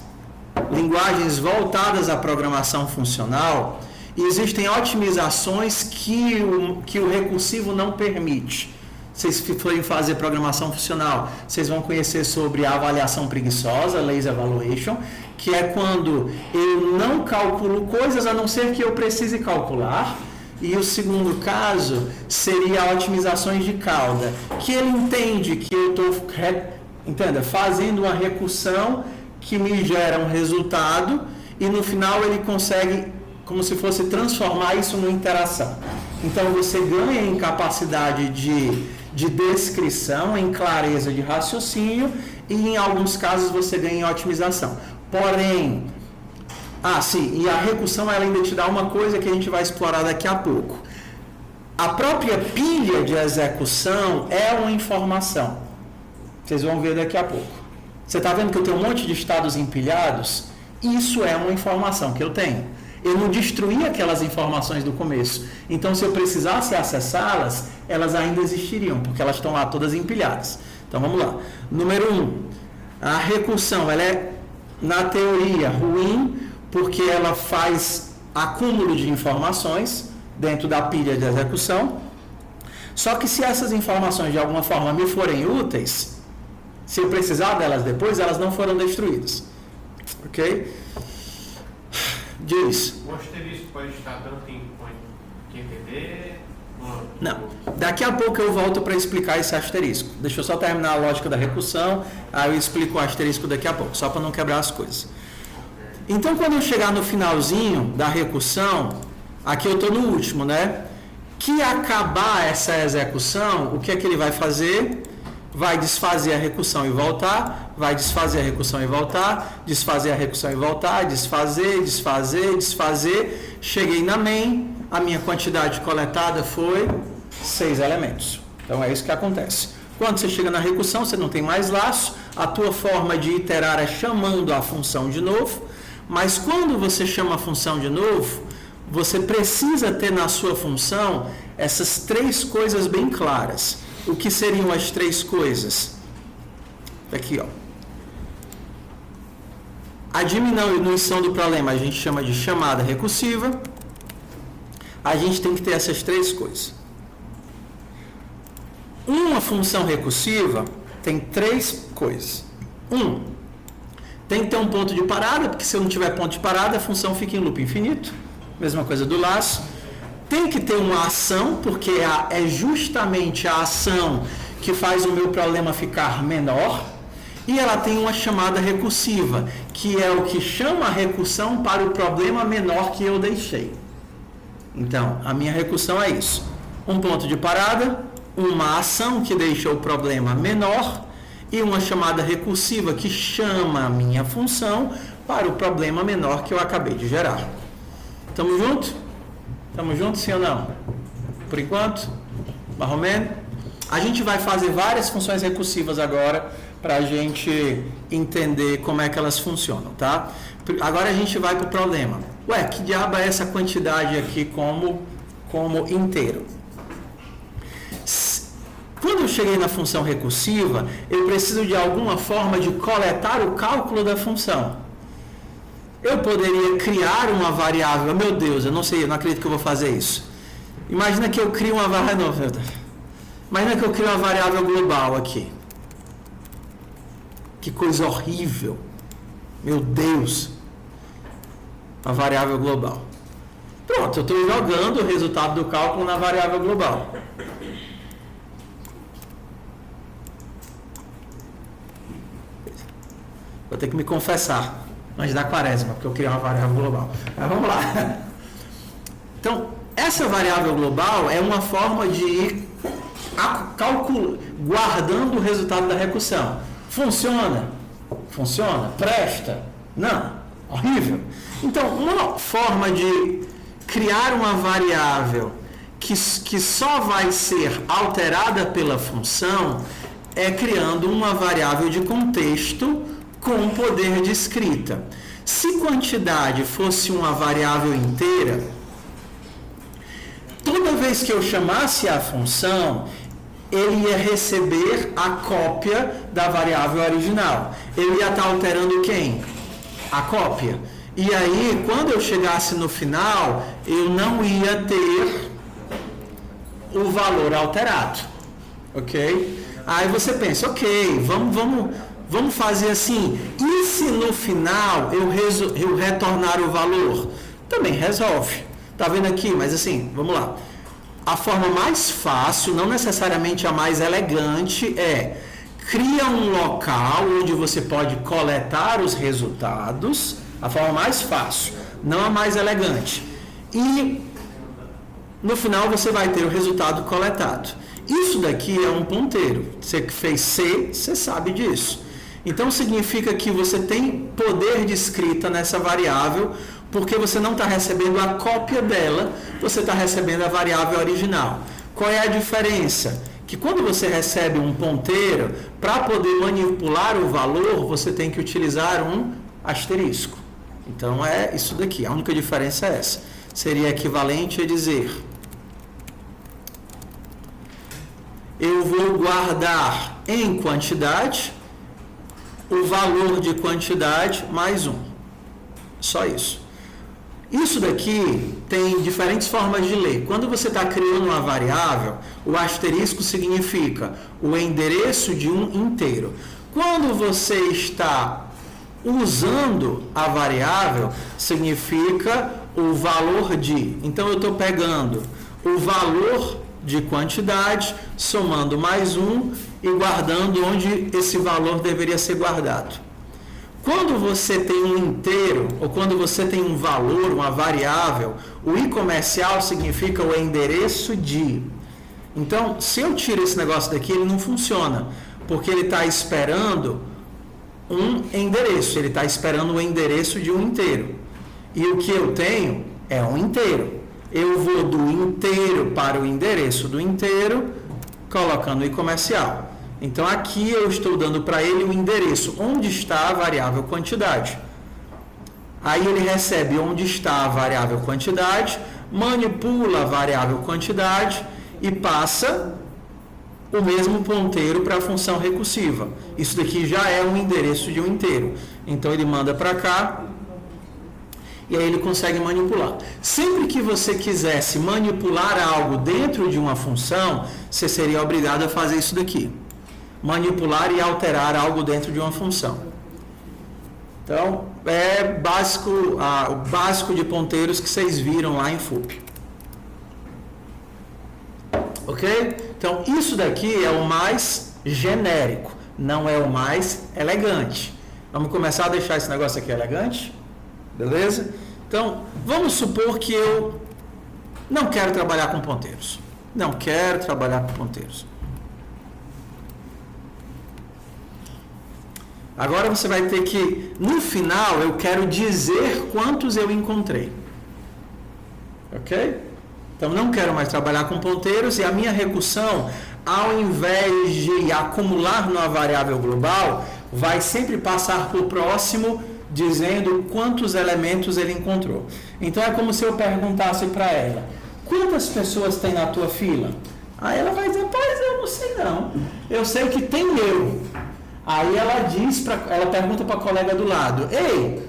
voltadas à programação funcional, existem otimizações que o recursivo não permite. Vocês forem fazer programação funcional, vocês vão conhecer sobre a avaliação preguiçosa, lazy evaluation, que é quando eu não calculo coisas a não ser que eu precise calcular. E o segundo caso seria otimizações de cauda, que ele entende que eu estou fazendo uma recursão que me gera um resultado e no final ele consegue, como se fosse, transformar isso numa interação. Então você ganha em capacidade de descrição, em clareza de raciocínio e em alguns casos você ganha em otimização. Porém, e a recursão ela ainda te dá uma coisa que a gente vai explorar daqui a pouco. A própria pilha de execução é uma informação. Vocês vão ver daqui a pouco. Você está vendo que eu tenho um monte de estados empilhados? Isso é uma informação que eu tenho. Eu não destruí aquelas informações do começo. Então, se eu precisasse acessá-las, elas ainda existiriam, porque elas estão lá todas empilhadas. Então, vamos lá. Número 1. A recursão, ela é, na teoria, ruim, porque ela faz acúmulo de informações dentro da pilha de execução. Só que se essas informações de alguma forma me forem úteis, se eu precisar delas depois, elas não foram destruídas. Ok? Diz. O asterisco pode estar tanto em QTD... Não. Daqui a pouco eu volto para explicar esse asterisco. Deixa eu só terminar a lógica da recursão, aí eu explico o asterisco daqui a pouco, só para não quebrar as coisas. Então, quando eu chegar no finalzinho da recursão, aqui eu estou no último, né? Que acabar essa execução, o que é que ele vai fazer? Vai desfazer a recursão e voltar, vai desfazer a recursão e voltar, desfazer a recursão e voltar, desfazer. Cheguei na main, a minha quantidade coletada foi 6 elementos. Então, é isso que acontece. Quando você chega na recursão, você não tem mais laço, a tua forma de iterar é chamando a função de novo. Mas quando você chama a função de novo, você precisa ter na sua função essas 3 coisas bem claras. O que seriam as 3 coisas? Aqui, ó. A diminuição do problema a gente chama de chamada recursiva. A gente tem que ter essas 3 coisas. Uma função recursiva tem 3 coisas. Tem que ter um ponto de parada, porque se eu não tiver ponto de parada, a função fica em loop infinito. Mesma coisa do laço. Tem que ter uma ação, porque é justamente a ação que faz o meu problema ficar menor. E ela tem uma chamada recursiva, que é o que chama a recursão para o problema menor que eu deixei. Então, a minha recursão é isso. Um ponto de parada, uma ação que deixa o problema menor e uma chamada recursiva que chama a minha função para o problema menor que eu acabei de gerar. Tamo junto? Tamo junto, sim ou não? Por enquanto? Mais ou menos? A gente vai fazer várias funções recursivas agora para a gente entender como é que elas funcionam, tá? Agora a gente vai para o problema. Ué, que diabo é essa quantidade aqui como inteiro? Quando eu cheguei na função recursiva, eu preciso de alguma forma de coletar o cálculo da função. Eu poderia criar uma variável. Meu Deus, eu não sei, eu não acredito que eu vou fazer isso. Imagina que eu crio uma variável. Imagina que eu crio uma variável global aqui. Que coisa horrível. Meu Deus. Uma variável global. Pronto, eu estou jogando o resultado do cálculo na variável global. Vou ter que me confessar antes da quaresma, porque eu criei uma variável global. Mas vamos lá. Então, essa variável global é uma forma de ir guardando o resultado da recursão. Funciona? Funciona? Presta? Não. Horrível. Então, uma forma de criar uma variável que só vai ser alterada pela função é criando uma variável de contexto com poder de escrita. Se quantidade fosse uma variável inteira, toda vez que eu chamasse a função, ele ia receber a cópia da variável original. Ele ia estar alterando quem? A cópia. E aí, quando eu chegasse no final, eu não ia ter o valor alterado. Ok? Aí você pensa, ok, vamos fazer assim. E se no final eu retornar o valor? Também resolve. Tá vendo aqui? Mas assim, vamos lá. A forma mais fácil, não necessariamente a mais elegante, é cria um local onde você pode coletar os resultados. A forma mais fácil, não a mais elegante. E no final você vai ter o resultado coletado. Isso daqui é um ponteiro. Você que fez C, você sabe disso. Então significa que você tem poder de escrita nessa variável, porque você não está recebendo a cópia dela, você está recebendo a variável original. Qual é a diferença? Que quando você recebe um ponteiro, para poder manipular o valor, você tem que utilizar um asterisco. Então é isso daqui, a única diferença é essa. Seria equivalente a dizer: eu vou guardar em quantidade o valor de quantidade mais 1. Só isso. Isso daqui tem diferentes formas de ler. Quando você está criando uma variável, o asterisco significa o endereço de um inteiro. Quando você está usando a variável, significa o valor de. Então, eu estou pegando o valor de quantidade, somando mais 1 e guardando onde esse valor deveria ser guardado. Quando você tem um inteiro, ou quando você tem um valor, uma variável, o i comercial significa o endereço de. Então, se eu tiro esse negócio daqui, ele não funciona, porque ele está esperando um endereço, ele está esperando o endereço de um inteiro. E o que eu tenho é um inteiro. Eu vou do inteiro para o endereço do inteiro, colocando o i comercial. Então, aqui eu estou dando para ele o endereço, onde está a variável quantidade. Aí ele recebe onde está a variável quantidade, manipula a variável quantidade e passa o mesmo ponteiro para a função recursiva. Isso daqui já é um endereço de um inteiro. Então, ele manda para cá e aí ele consegue manipular. Sempre que você quisesse manipular algo dentro de uma função, você seria obrigado a fazer isso daqui. Manipular e alterar algo dentro de uma função. Então, é básico, o básico de ponteiros que vocês viram lá em FUP. Ok? Então, isso daqui é o mais genérico, não é o mais elegante. Vamos começar a deixar esse negócio aqui elegante? Beleza? Então, vamos supor que eu não quero trabalhar com ponteiros. Não quero trabalhar com ponteiros. Agora você vai ter que, no final, eu quero dizer quantos eu encontrei. Ok? Então, não quero mais trabalhar com ponteiros e a minha recursão, ao invés de acumular numa variável global, vai sempre passar para o próximo, dizendo quantos elementos ele encontrou. Então, é como se eu perguntasse para ela: quantas pessoas tem na tua fila? Aí ela vai dizer: pois eu não sei não. Eu sei que tem eu. Aí ela pergunta para a colega do lado: ei,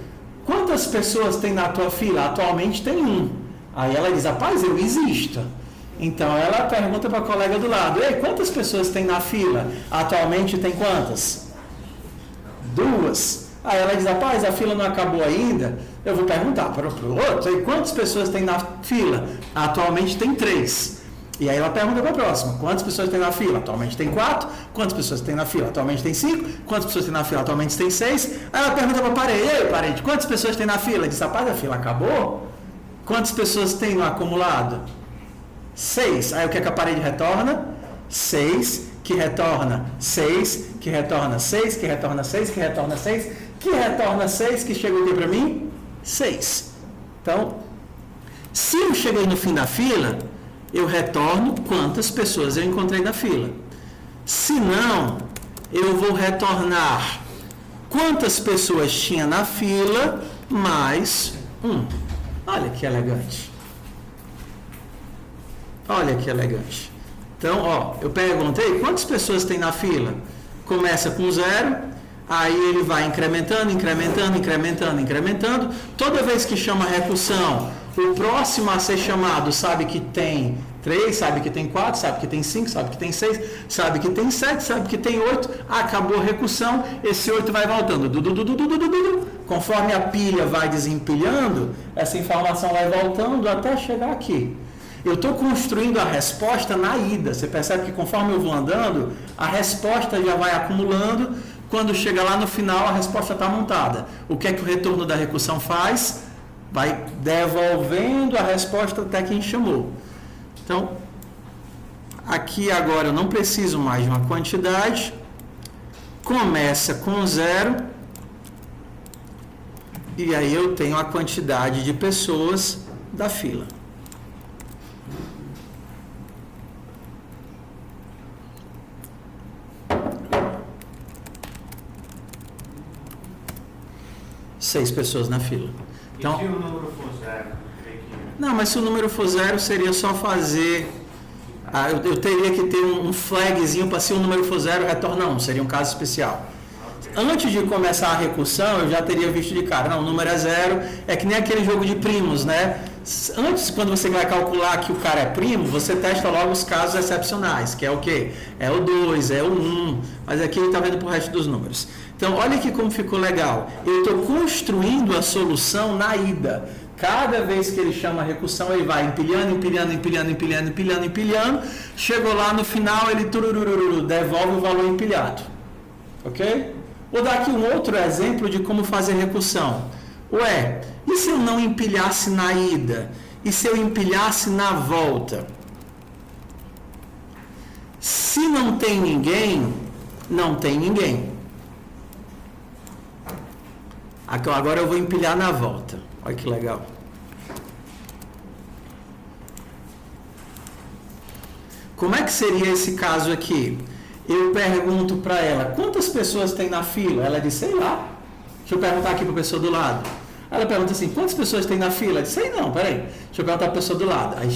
quantas pessoas tem na tua fila? Atualmente tem 1. Aí ela diz: rapaz, eu existo. Então ela pergunta para a colega do lado: ei, quantas pessoas tem na fila? Atualmente tem quantas? 2. Aí ela diz: rapaz, a fila não acabou ainda. Eu vou perguntar para o outro: ei, quantas pessoas tem na fila? Atualmente tem 3. E aí ela pergunta para a próxima: quantas pessoas tem na fila? Atualmente tem 4. Quantas pessoas tem na fila? Atualmente tem 5. Quantas pessoas tem na fila? Atualmente tem 6. Aí ela pergunta para a parede: ei, parede, quantas pessoas tem na fila? Diz: rapaz, a fila acabou. Quantas pessoas tem no acumulado? 6. Aí o que é que a parede retorna? 6, que retorna 6, que retorna 6, que retorna 6, que retorna 6, que retorna 6, que chegou aqui para mim? 6. Então, se eu cheguei no fim da fila, eu retorno quantas pessoas eu encontrei na fila. Se não, eu vou retornar quantas pessoas tinha na fila mais 1. Olha que elegante. Olha que elegante. Então, ó, eu perguntei quantas pessoas tem na fila. Começa com 0, aí ele vai incrementando, incrementando, incrementando, incrementando. Toda vez que chama recursão, o próximo a ser chamado sabe que tem 3, sabe que tem 4, sabe que tem 5, sabe que tem 6, sabe que tem 7, sabe que tem 8. Acabou a recursão, esse 8 vai voltando. Conforme a pilha vai desempilhando, essa informação vai voltando até chegar aqui. Eu estou construindo a resposta na ida. Você percebe que conforme eu vou andando, a resposta já vai acumulando. Quando chega lá no final, a resposta está montada. O que é que o retorno da recursão faz? Vai devolvendo a resposta até quem chamou. Então, aqui agora eu não preciso mais de uma quantidade. Começa com 0. E aí eu tenho a quantidade de pessoas da fila. Seis pessoas na fila. Então, e se o número for 0? Não, mas se o número for 0, seria só fazer... eu teria que ter um flagzinho para se o número for 0, retorna 1. Seria um caso especial. Antes de começar a recursão, eu já teria visto de cara. Não, o número é 0. É que nem aquele jogo de primos, né? Antes, quando você vai calcular que o cara é primo, você testa logo os casos excepcionais, que é o quê? É o 2, é o 1. Mas aqui ele está vendo para o resto dos números. Então, olha aqui como ficou legal. Eu estou construindo a solução na ida. Cada vez que ele chama a recursão, ele vai empilhando, empilhando, empilhando, empilhando, empilhando, empilhando. Chegou lá no final, ele devolve o valor empilhado. Ok? Vou dar aqui um outro exemplo de como fazer recursão. Ué, e se eu não empilhasse na ida? E se eu empilhasse na volta? Se não tem ninguém, não tem ninguém. Agora eu vou empilhar na volta. Olha que legal. Como é que seria esse caso aqui? Eu pergunto para ela, quantas pessoas tem na fila? Ela diz, sei lá. Deixa eu perguntar aqui para a pessoa do lado. Ela pergunta assim, quantas pessoas tem na fila? Eu disse, sei não, peraí. Deixa eu perguntar para a pessoa do lado. Aí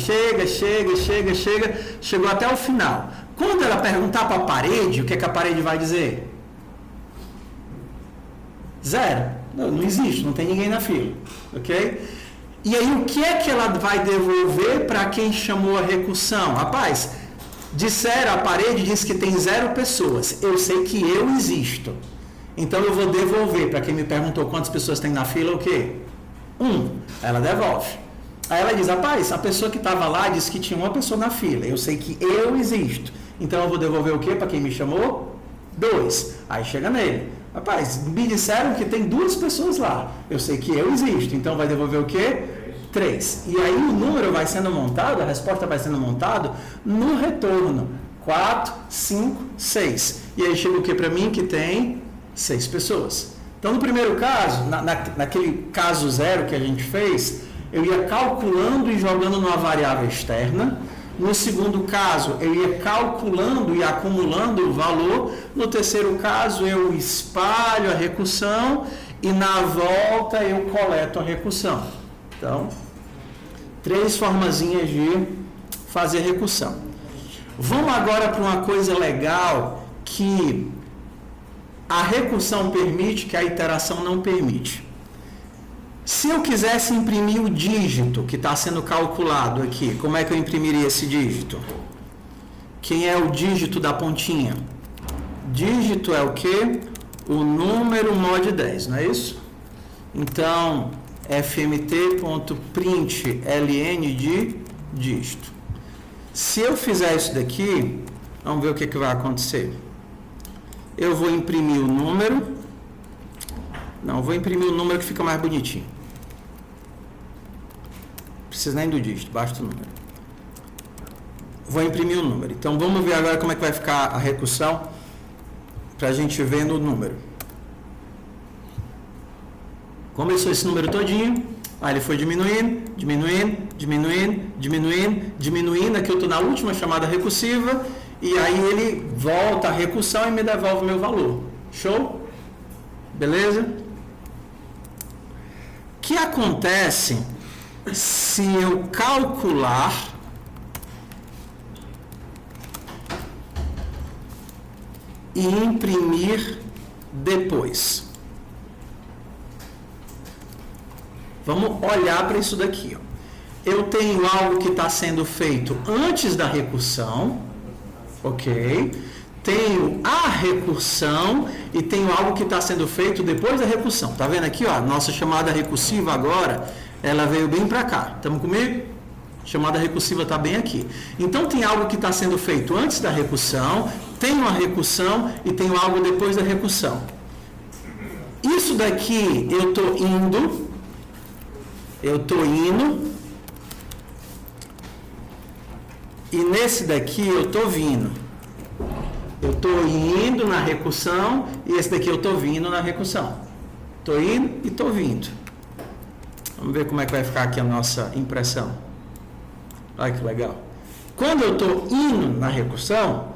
chegou até o final. Quando ela perguntar para a parede, o que é que a parede vai dizer? 0. Não existe, não tem ninguém na fila. Ok? E aí o que é que ela vai devolver para quem chamou a recursão? Rapaz, disseram, a parede diz que tem 0 pessoas. Eu sei que eu existo. Então eu vou devolver para quem me perguntou quantas pessoas tem na fila, o quê? 1. Ela devolve. Aí ela diz, rapaz, a pessoa que estava lá disse que tinha uma pessoa na fila. Eu sei que eu existo. Então eu vou devolver o quê para quem me chamou? 2. Aí chega nele. Rapaz, me disseram que tem 2 pessoas lá. Eu sei que eu existo. Então vai devolver o quê? 3. E aí o número vai sendo montado, a resposta vai sendo montada no retorno. 4, 5, 6. E aí chega o que para mim? Que tem 6 pessoas. Então no primeiro caso, naquele caso 0 que a gente fez, eu ia calculando e jogando numa variável externa. No segundo caso, eu ia calculando e acumulando o valor. No terceiro caso, eu espalho a recursão e na volta eu coleto a recursão. Então, 3 formazinhas de fazer recursão. Vamos agora para uma coisa legal que a recursão permite, que a iteração não permite. Se eu quisesse imprimir o dígito que está sendo calculado aqui, como é que eu imprimiria esse dígito? Quem é o dígito da pontinha? Dígito é o quê? O número mod 10, não é isso? Então, fmt.println de dígito. Se eu fizer isso daqui, vamos ver o que vai acontecer. Eu vou imprimir o número. Não, vou imprimir o número que fica mais bonitinho. Não precisa nem do dígito, basta o número. Vou imprimir o número. Então vamos ver agora como é que vai ficar a recursão para a gente ver no número. Começou esse número todinho, Aí ele foi diminuindo, diminuindo, diminuindo, diminuindo, diminuindo. Aqui eu estou na última chamada recursiva. E aí ele volta a recursão e me devolve o meu valor. Show? Beleza? O que acontece se eu calcular e imprimir depois? Vamos olhar para isso daqui. Ó. Eu tenho algo que está sendo feito antes da recursão, ok? Tenho a recursão e tenho algo que está sendo feito depois da recursão. Tá vendo aqui, ó? Nossa chamada recursiva agora, ela veio bem para cá. Estamos comigo? Chamada recursiva está bem aqui. Então tem algo que está sendo feito antes da recursão, tenho a recursão e tenho algo depois da recursão. Isso daqui eu estou indo, e nesse daqui eu estou vindo. Eu estou indo na recursão e esse daqui eu estou vindo na recursão. Estou indo e estou vindo. Vamos ver como é que vai ficar aqui a nossa impressão. Olha que legal. Quando eu estou indo na recursão,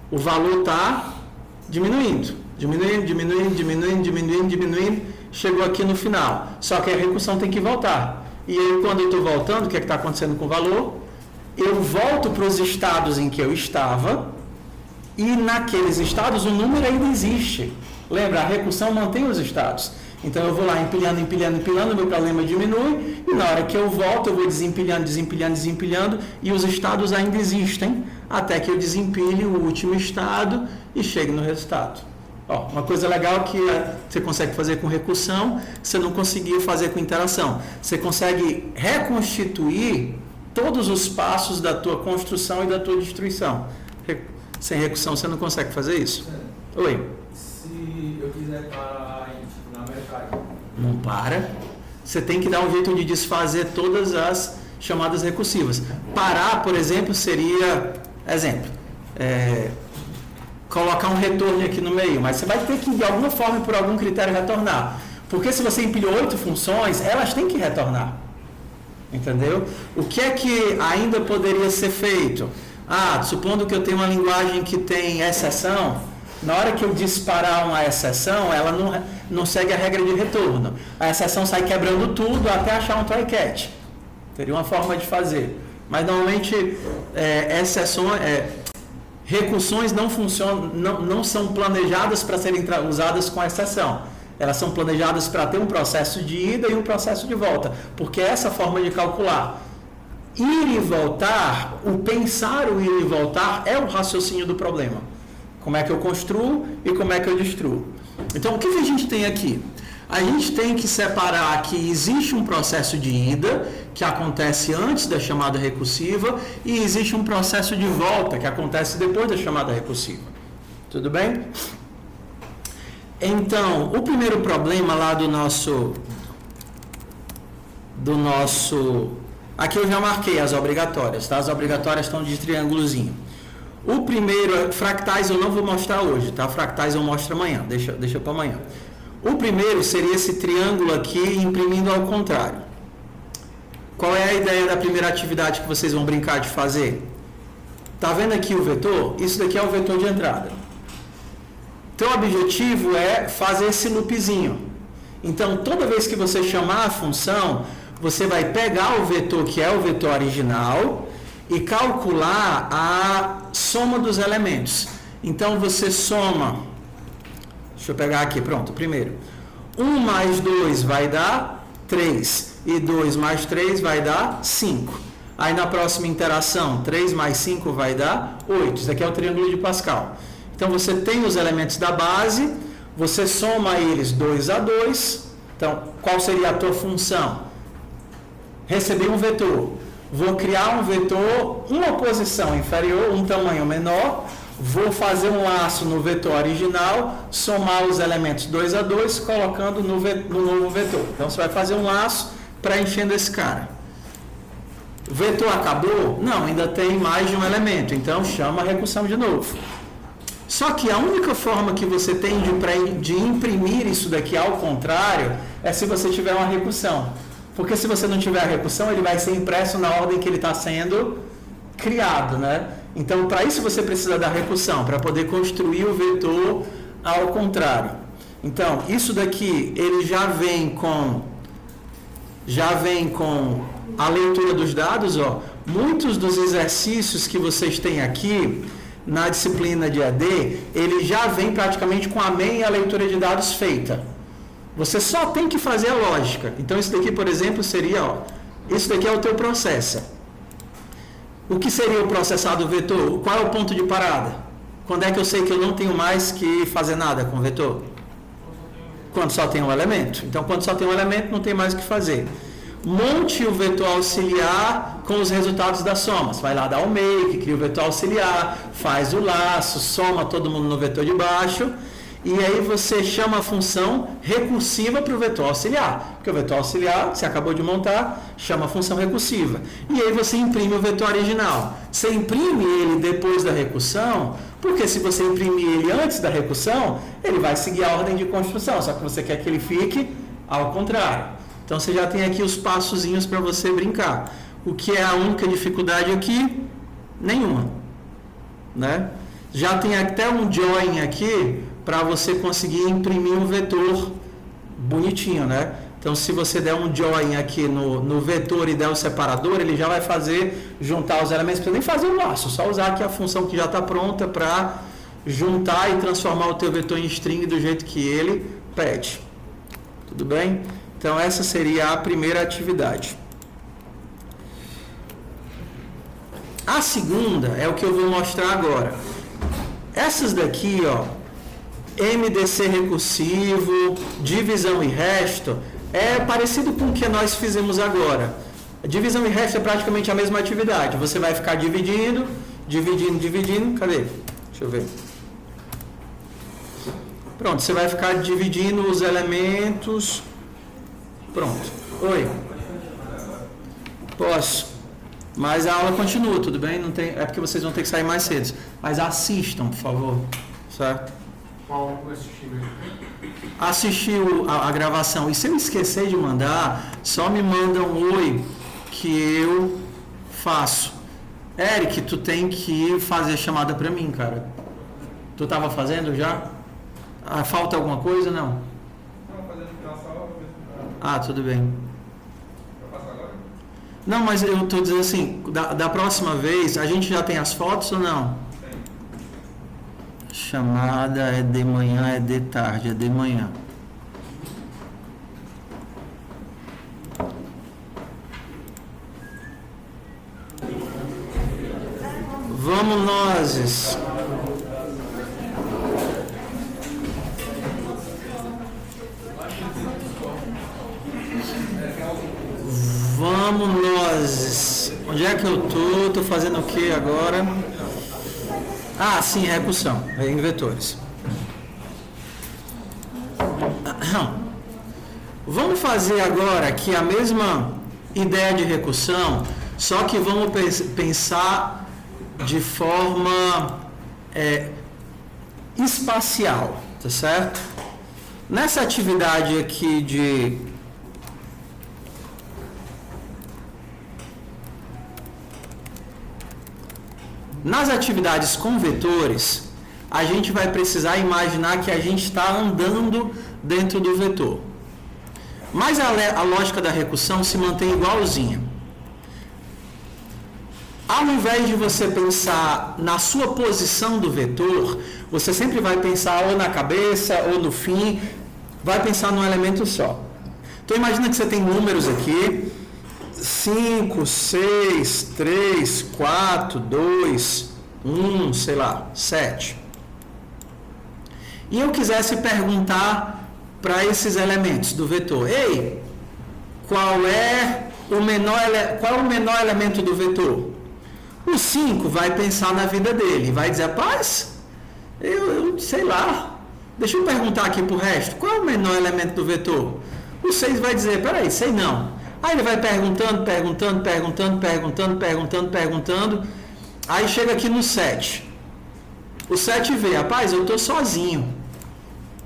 o valor está diminuindo. Diminuindo, diminuindo, diminuindo, diminuindo, diminuindo. Chegou aqui no final. Só que a recursão tem que voltar. E aí, quando eu estou voltando, o que é que está acontecendo com o valor? Eu volto para os estados em que eu estava. E naqueles estados o número ainda existe. Lembra, a recursão mantém os estados. Então eu vou lá empilhando, empilhando, empilhando, o meu problema diminui, e na hora que eu volto eu vou desempilhando, desempilhando, desempilhando, e os estados ainda existem, até que eu desempilhe o último estado e chegue no resultado. Ó, uma coisa legal que você consegue fazer com recursão, você não conseguiu fazer com interação. Você consegue reconstituir todos os passos da tua construção e da tua destruição. Sem recursão você não consegue fazer isso? Oi? Se eu quiser parar na metade. Não para. Você tem que dar um jeito de desfazer todas as chamadas recursivas. Parar, por exemplo, seria... Exemplo. Colocar um retorno aqui no meio. Mas você vai ter que, de alguma forma, por algum critério, retornar. Porque se você empilhou 8 funções, elas têm que retornar. Entendeu? O que é que ainda poderia ser feito? Supondo que eu tenho uma linguagem que tem exceção, na hora que eu disparar uma exceção, ela não segue a regra de retorno. A exceção sai quebrando tudo até achar um try catch. Teria uma forma de fazer. Mas normalmente recursões não funcionam, não são planejadas para serem usadas com exceção. Elas são planejadas para ter um processo de ida e um processo de volta, porque é essa forma de calcular. Ir e voltar, o pensar o ir e voltar é o raciocínio do problema. Como é que eu construo e como é que eu destruo. Então, o que a gente tem aqui? A gente tem que separar que existe um processo de ida, que acontece antes da chamada recursiva, e existe um processo de volta, que acontece depois da chamada recursiva. Tudo bem? Então, o primeiro problema lá do nosso... Aqui eu já marquei as obrigatórias, tá? As obrigatórias estão de triângulozinho. O primeiro, fractais eu não vou mostrar hoje, tá? Fractais eu mostro amanhã, deixa para amanhã. O primeiro seria esse triângulo aqui imprimindo ao contrário. Qual é a ideia da primeira atividade que vocês vão brincar de fazer? Tá vendo aqui o vetor? Isso daqui é o vetor de entrada. Então o objetivo é fazer esse loopzinho. Então toda vez que você chamar a função, você vai pegar o vetor que é o vetor original e calcular a soma dos elementos. Então você soma, deixa eu pegar aqui, pronto, primeiro. 1 mais 2 vai dar 3 e 2 mais 3 vai dar 5. Aí na próxima interação, 3 mais 5 vai dar 8. Isso aqui é o triângulo de Pascal. Então você tem os elementos da base, você soma eles 2 a 2. Então, qual seria a tua função? Receber um vetor. Vou criar um vetor, uma posição inferior, um tamanho menor. Vou fazer um laço no vetor original, somar os elementos 2 a 2, colocando no novo vetor. Então, você vai fazer um laço preenchendo esse cara. O vetor acabou? Não, ainda tem mais de um elemento. Então, chama a recursão de novo. Só que a única forma que você tem de imprimir isso daqui ao contrário é se você tiver uma recursão. Porque se você não tiver a recursão, ele vai ser impresso na ordem que ele está sendo criado, né? Então, para isso você precisa da recursão, para poder construir o vetor ao contrário. Então, isso daqui, ele já vem com a leitura dos dados, ó. Muitos dos exercícios que vocês têm aqui na disciplina de AD, ele já vem praticamente com a MEM e a leitura de dados feita. Você só tem que fazer a lógica. Então, isso daqui, por exemplo, seria, ó, isso daqui é o teu processo. O que seria o processado vetor? Qual é o ponto de parada? Quando é que eu sei que eu não tenho mais que fazer nada com o vetor? Quando só tem um elemento. Então, quando só tem um elemento, não tem mais o que fazer. Monte o vetor auxiliar com os resultados das somas. Vai lá dar o make, cria o vetor auxiliar, faz o laço, soma todo mundo no vetor de baixo. E aí você chama a função recursiva para o vetor auxiliar. Porque o vetor auxiliar, você acabou de montar, chama a função recursiva. E aí você imprime o vetor original. Você imprime ele depois da recursão, porque se você imprimir ele antes da recursão, ele vai seguir a ordem de construção, só que você quer que ele fique ao contrário. Então você já tem aqui os passozinhos para você brincar. O que é a única dificuldade aqui? Nenhuma, né? Já tem até um join aqui para você conseguir imprimir um vetor bonitinho, né? Então, se você der um join aqui no vetor e der o separador, ele já vai fazer, juntar os elementos, não precisa nem fazer o laço, só usar aqui a função que já está pronta para juntar e transformar o teu vetor em string do jeito que ele pede. Tudo bem? Então, essa seria a primeira atividade. A segunda é o que eu vou mostrar agora. Essas daqui, ó, MDC recursivo, divisão e resto, é parecido com o que nós fizemos agora. A divisão e resto é praticamente a mesma atividade. Você vai ficar dividindo. Cadê? Deixa eu ver. Pronto, você vai ficar dividindo os elementos. Pronto. Oi. Posso. Mas a aula continua, tudo bem? Não tem, é porque vocês vão ter que sair mais cedo. Mas assistam, por favor. Certo? Qual vai assistir mesmo? Assistir a gravação. E se eu esquecer de mandar, só me manda um oi que eu faço. Eric, tu tem que fazer chamada pra mim, cara. Tu tava fazendo já? Ah, falta alguma coisa? Não? Não, fazendo final só. Ah, tudo bem. Eu faço agora? Não, mas eu tô dizendo assim, da próxima vez, a gente já tem as fotos ou não? Chamada é de manhã, é de tarde, é de manhã. Vamos nós. Vamos nós. Onde é que eu tô? Tô fazendo o que agora? Ah, sim, recursão, em vetores. Vamos fazer agora aqui a mesma ideia de recursão, só que vamos pensar de forma espacial, tá certo? Nessa atividade aqui de nas atividades com vetores, a gente vai precisar imaginar que a gente está andando dentro do vetor. Mas a lógica da recursão se mantém igualzinha. Ao invés de você pensar na sua posição do vetor, você sempre vai pensar ou na cabeça ou no fim, vai pensar num elemento só. Então imagina que você tem números aqui, 5, 6, 3, 4, 2, 1, sei lá, 7. E eu quisesse perguntar para esses elementos do vetor: ei, qual é o menor elemento do vetor? O 5 vai pensar na vida dele, vai dizer: rapaz, eu sei lá, deixa eu perguntar aqui para o resto, qual é o menor elemento do vetor? O 6 vai dizer: peraí, sei não. Aí ele vai perguntando, aí chega aqui no 7. O 7 vê: rapaz, eu estou sozinho.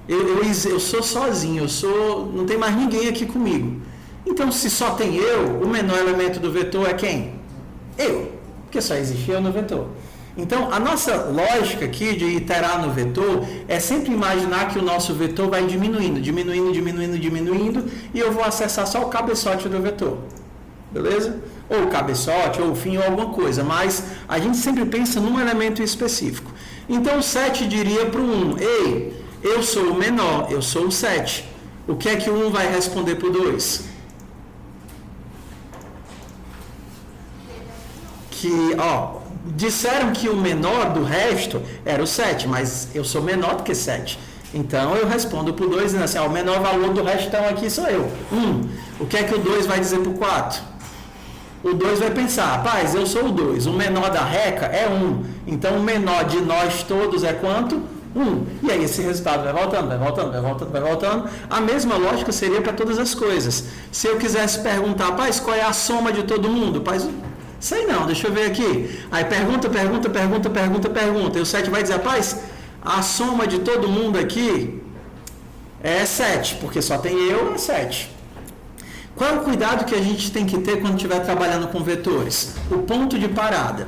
Eu sou sozinho, não tem mais ninguém aqui comigo. Então, se só tem eu, o menor elemento do vetor é quem? Eu, porque só existe eu no vetor. Então, a nossa lógica aqui de iterar no vetor é sempre imaginar que o nosso vetor vai diminuindo, e eu vou acessar só o cabeçote do vetor. Beleza? Ou o cabeçote, ou o fim, ou alguma coisa, mas a gente sempre pensa num elemento específico. Então, o 7 diria para o 1, ei, eu sou o menor, eu sou o 7. O que é que o 1 vai responder para o 2? Que, disseram que o menor do resto era o 7, mas eu sou menor do que 7. Então, eu respondo para o 2, dizendo assim, o menor valor do restão aqui sou eu, 1. O que é que o 2 vai dizer para o 4? O 2 vai pensar, rapaz, eu sou o 2, o menor da reca é 1. Então, o menor de nós todos é quanto? 1. E aí, esse resultado vai voltando. A mesma lógica seria para todas as coisas. Se eu quisesse perguntar, rapaz, qual é a soma de todo mundo? Rapaz, sei não, deixa eu ver aqui. Aí pergunta. E o 7 vai dizer, rapaz, a soma de todo mundo aqui é 7, porque só tem eu, é 7. Qual é o cuidado que a gente tem que ter quando estiver trabalhando com vetores? O ponto de parada.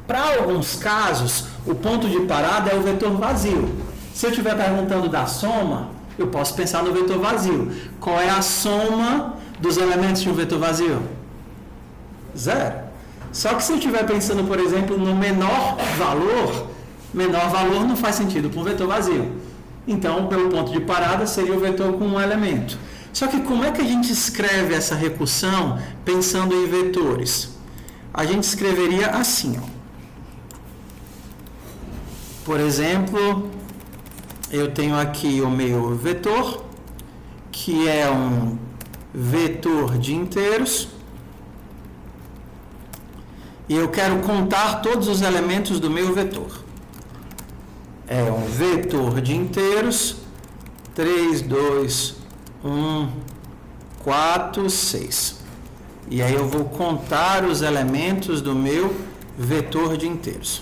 Para alguns casos, o ponto de parada é o vetor vazio. Se eu estiver perguntando da soma, eu posso pensar no vetor vazio. Qual é a soma dos elementos de um vetor vazio? 0. Só que se eu estiver pensando, por exemplo, no menor valor não faz sentido para um vetor vazio. Então, pelo ponto de parada, seria o vetor com um elemento. Só que como é que a gente escreve essa recursão pensando em vetores? A gente escreveria assim, Por exemplo, eu tenho aqui o meu vetor, que é um vetor de inteiros, e eu quero contar todos os elementos do meu vetor. É um vetor de inteiros, 3, 2, 1, 4, 6. E aí eu vou contar os elementos do meu vetor de inteiros.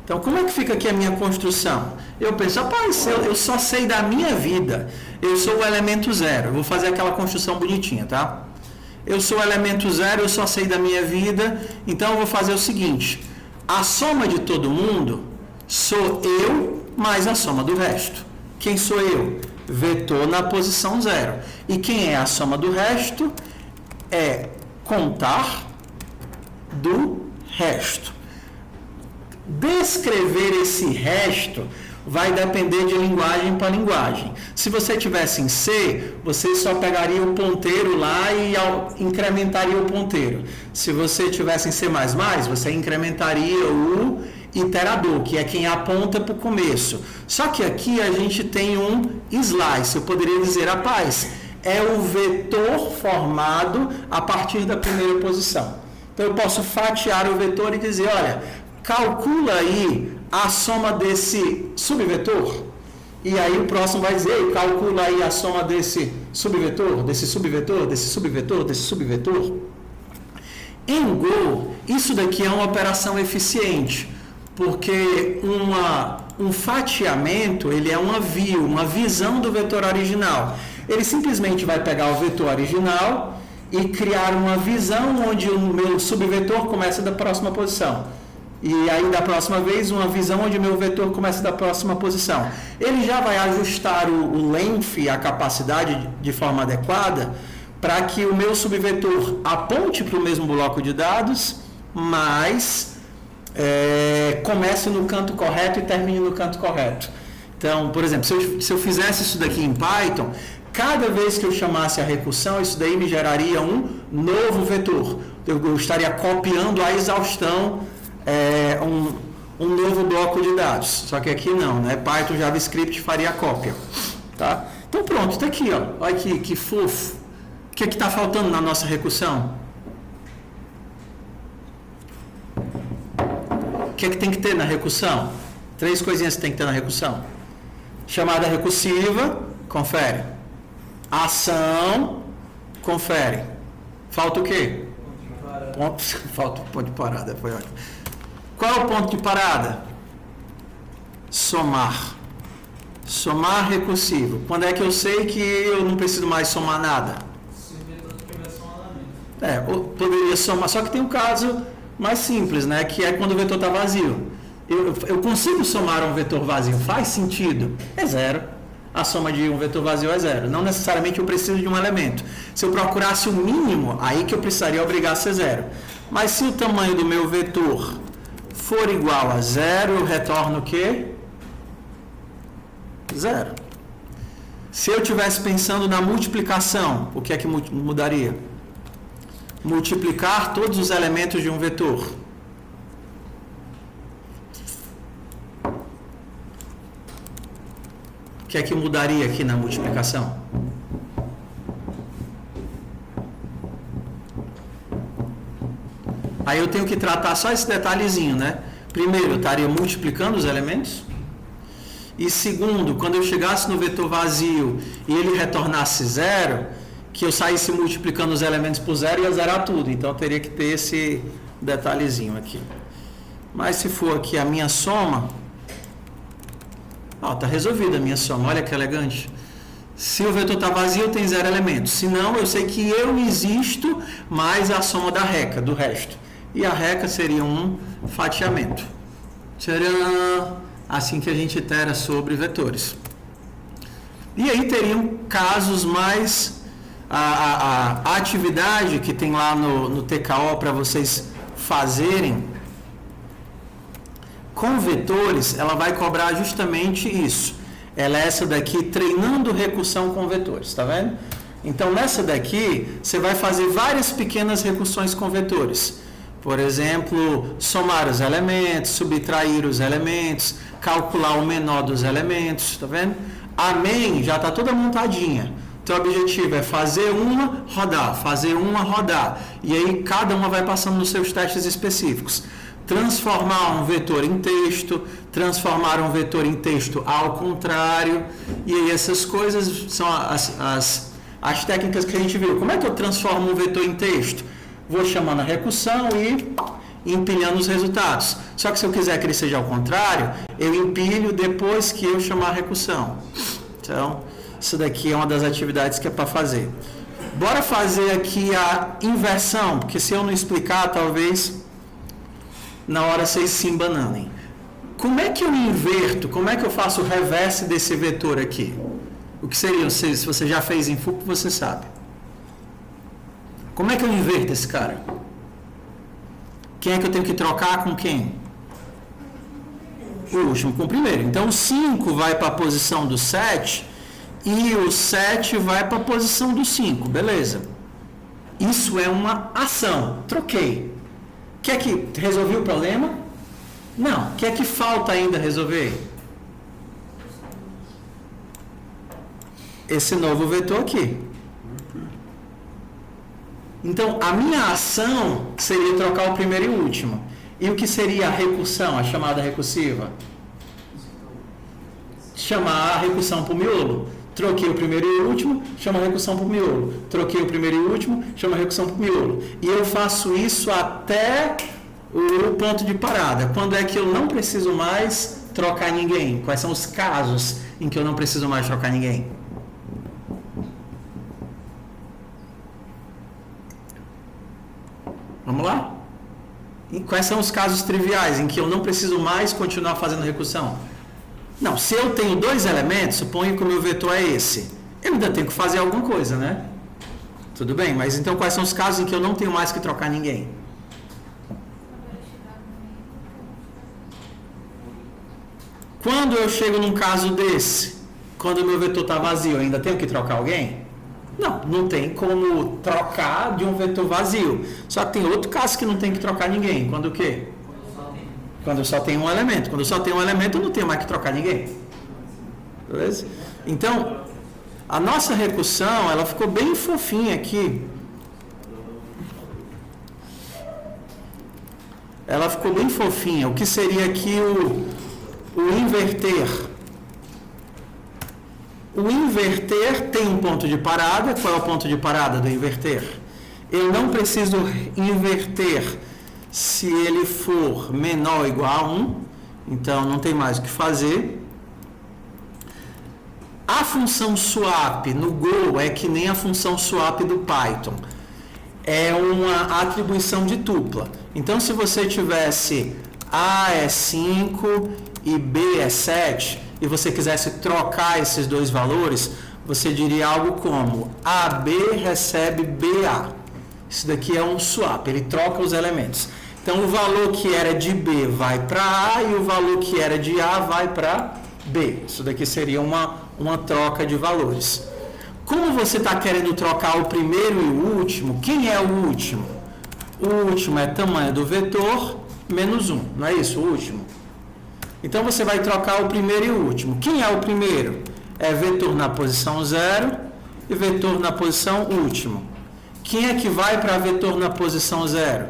Então, como é que fica aqui a minha construção? Eu penso, rapaz, eu só sei da minha vida. Eu sou o elemento 0. Eu vou fazer aquela construção bonitinha, tá? Eu sou o elemento 0, eu só sei da minha vida. Então, eu vou fazer o seguinte. A soma de todo mundo sou eu mais a soma do resto. Quem sou eu? Vetor na posição 0. E quem é a soma do resto? É contar do resto. Descrever esse resto vai depender de linguagem para linguagem. Se você tivesse em C, você só pegaria o ponteiro lá e incrementaria o ponteiro. Se você tivesse em C++, você incrementaria o iterador, que é quem aponta para o começo. Só que aqui a gente tem um slice. Eu poderia dizer, rapaz, é o vetor formado a partir da primeira posição. Então eu posso fatiar o vetor e dizer, olha, calcula aí a soma desse subvetor. E aí o próximo vai dizer, calcula aí a soma desse subvetor, desse subvetor, desse subvetor, desse subvetor. Em Go, isso daqui é uma operação eficiente, porque um fatiamento, ele é uma view, uma visão do vetor original. Ele simplesmente vai pegar o vetor original e criar uma visão onde o meu subvetor começa da próxima posição. E aí, da próxima vez, uma visão onde o meu vetor começa da próxima posição. Ele já vai ajustar o length, a capacidade, de forma adequada, para que o meu subvetor aponte para o mesmo bloco de dados, mas comece no canto correto e termine no canto correto. Então, por exemplo, se eu fizesse isso daqui em Python, cada vez que eu chamasse a recursão, isso daí me geraria um novo vetor. Eu estaria copiando a exaustão um novo bloco de dados. Só que aqui não, né? Python, JavaScript faria a cópia. Tá? Então pronto, está aqui, ó. Olha que fofo. O que é que está faltando na nossa recursão? O que é que tem que ter na recursão? 3 coisinhas que tem que ter na recursão. Chamada recursiva, confere. Ação, confere. Falta o quê? Falta o ponto de parada, foi ótimo. Qual é o ponto de parada? Somar. Somar recursivo. Quando é que eu sei que eu não preciso mais somar nada? Se o vetor estiver Poderia somar, só que tem um caso mais simples, né? Que é quando o vetor está vazio. Eu consigo somar um vetor vazio? Faz sentido? É zero. A soma de um vetor vazio é zero. Não necessariamente eu preciso de um elemento. Se eu procurasse o mínimo, aí que eu precisaria obrigar a ser zero. Mas se o tamanho do meu vetor for igual a zero, eu retorno o quê? Zero. Se eu estivesse pensando na multiplicação, o que é que mudaria? Multiplicar todos os elementos de um vetor. O que é que mudaria aqui na multiplicação? Aí eu tenho que tratar só esse detalhezinho, né? Primeiro, eu estaria multiplicando os elementos. E segundo, quando eu chegasse no vetor vazio e ele retornasse zero, que eu saísse multiplicando os elementos por zero, ia zerar tudo. Então eu teria que ter esse detalhezinho aqui. Mas se for aqui a minha soma, está resolvida a minha soma, olha que elegante. Se o vetor está vazio, tem zero elementos. Se não, eu sei que eu existo mais a soma da reca, do resto. E a reca seria um fatiamento. Tcharam! Assim que a gente itera sobre vetores. E aí teriam casos mais... A atividade que tem lá no TKO para vocês fazerem com vetores, ela vai cobrar justamente isso. Ela é essa daqui, treinando recursão com vetores, tá vendo? Então, nessa daqui, você vai fazer várias pequenas recursões com vetores. Por exemplo, somar os elementos, subtrair os elementos, calcular o menor dos elementos, tá vendo? A main já está toda montadinha. Então, o objetivo é fazer uma, rodar. E aí, cada uma vai passando nos seus testes específicos. Transformar um vetor em texto, transformar um vetor em texto ao contrário. E aí, essas coisas são as técnicas que a gente viu. Como é que eu transformo um vetor em texto? Vou chamando a recursão e empilhando os resultados. Só que se eu quiser que ele seja ao contrário, eu empilho depois que eu chamar a recursão. Então, isso daqui é uma das atividades que é para fazer. Bora fazer aqui a inversão, porque se eu não explicar, talvez na hora vocês se embananem. Como é que eu inverto? Como é que eu faço o reverse desse vetor aqui? O que seria? Se você já fez em FUP, você sabe. Como é que eu inverto esse cara? Quem é que eu tenho que trocar com quem? O último com o primeiro. Então, o 5 vai para a posição do 7 e o 7 vai para a posição do 5. Beleza. Isso é uma ação. Troquei. Quer que resolvi o problema? Não. Quer que falta ainda resolver? Esse novo vetor aqui. Então, a minha ação seria trocar o primeiro e o último. E o que seria a recursão, a chamada recursiva? Chamar a recursão para o miolo. Troquei o primeiro e o último, chama a recursão para o miolo. Troquei o primeiro e o último, chama a recursão para o miolo. E eu faço isso até o ponto de parada. Quando é que eu não preciso mais trocar ninguém? Quais são os casos em que eu não preciso mais trocar ninguém? Vamos lá? E quais são os casos triviais em que eu não preciso mais continuar fazendo recursão? Não, se eu tenho dois elementos, suponho que o meu vetor é esse. Eu ainda tenho que fazer alguma coisa, né? Tudo bem, mas então quais são os casos em que eu não tenho mais que trocar ninguém? Quando eu chego num caso desse, quando o meu vetor está vazio, eu ainda tenho que trocar alguém? Não, não tem como trocar de um vetor vazio. Só que tem outro caso que não tem que trocar ninguém. Quando o quê? Quando eu só tenho um elemento. Quando eu só tenho um elemento, eu não tenho mais que trocar ninguém. Beleza? Então, a nossa recursão, ela ficou bem fofinha aqui. Ela ficou bem fofinha. O que seria aqui o inverter? O inverter tem um ponto de parada. Qual é o ponto de parada do inverter? Eu não preciso inverter se ele for menor ou igual a 1. Então, não tem mais o que fazer. A função swap no Go é que nem a função swap do Python. é uma atribuição de tupla. Então, se você tivesse A é 5 e B é 7, e você quisesse trocar esses dois valores, você diria algo como AB recebe BA. Isso daqui é um swap, ele troca os elementos. Então, o valor que era de B vai para A e o valor que era de A vai para B. Isso daqui seria uma troca de valores. Como você está querendo trocar o primeiro e o último, quem é o último? O último é tamanho do vetor menos 1, não é isso? O último. Então, você vai trocar o primeiro e o último. Quem é o primeiro? É vetor na posição 0 e vetor na posição último. Quem é que vai para vetor na posição 0?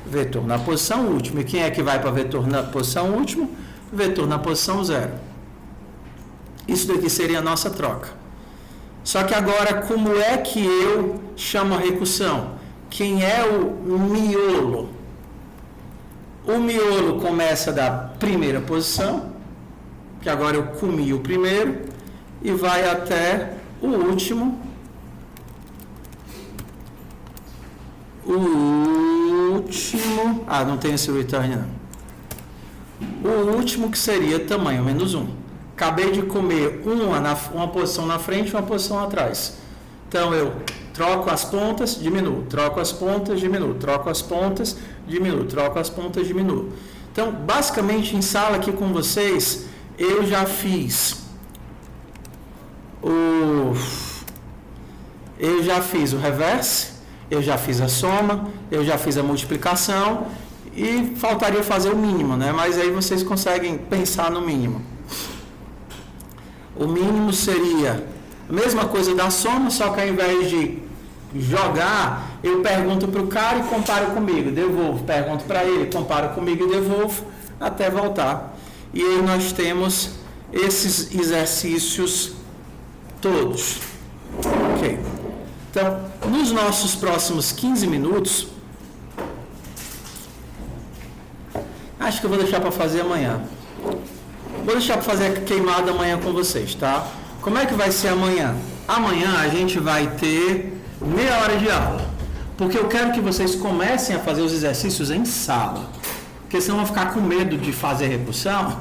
Vetor na posição última. E quem é que vai para vetor na posição última? Vetor na posição 0. Isso daqui seria a nossa troca. Só que agora, como é que eu chamo a recursão? Quem é o miolo? O miolo começa da primeira posição, que agora eu comi o primeiro, e vai até o último. Não tem esse return não. O último que seria tamanho menos 1. Acabei de comer uma posição na frente e uma posição atrás. Então eu troco as pontas, diminuo, troco as pontas, diminuo, troco as pontas, diminuo, troco as pontas, diminuo. Então, basicamente, em sala aqui com vocês, eu já fiz o reverse, eu já fiz a soma, eu já fiz a multiplicação e faltaria fazer o mínimo, né? Mas aí vocês conseguem pensar no mínimo. O mínimo seria a mesma coisa da soma, só que ao invés de jogar, eu pergunto para o cara e comparo comigo, devolvo, pergunto para ele, comparo comigo e devolvo, até voltar. E aí nós temos esses exercícios todos. Ok. Então, nos nossos próximos 15 minutos, acho que eu vou deixar para fazer amanhã. Vou deixar para fazer a queimada amanhã com vocês, tá? Como é que vai ser amanhã? Amanhã a gente vai ter meia hora de aula, porque eu quero que vocês comecem a fazer os exercícios em sala, porque senão vão ficar com medo de fazer recursão.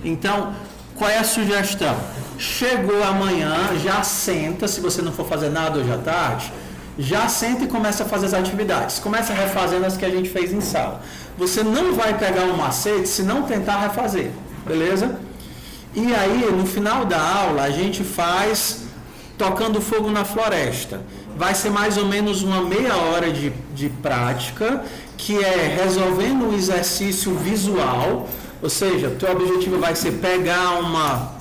Então, qual é a sugestão? Chegou amanhã, já senta, se você não for fazer nada hoje à tarde, já senta e começa a fazer as atividades. Começa refazendo as que a gente fez em sala. Você não vai pegar um macete se não tentar refazer, beleza? E aí, no final da aula, a gente faz tocando fogo na floresta. Vai ser mais ou menos uma meia hora de prática, que é resolvendo um exercício visual, ou seja, o teu objetivo vai ser pegar uma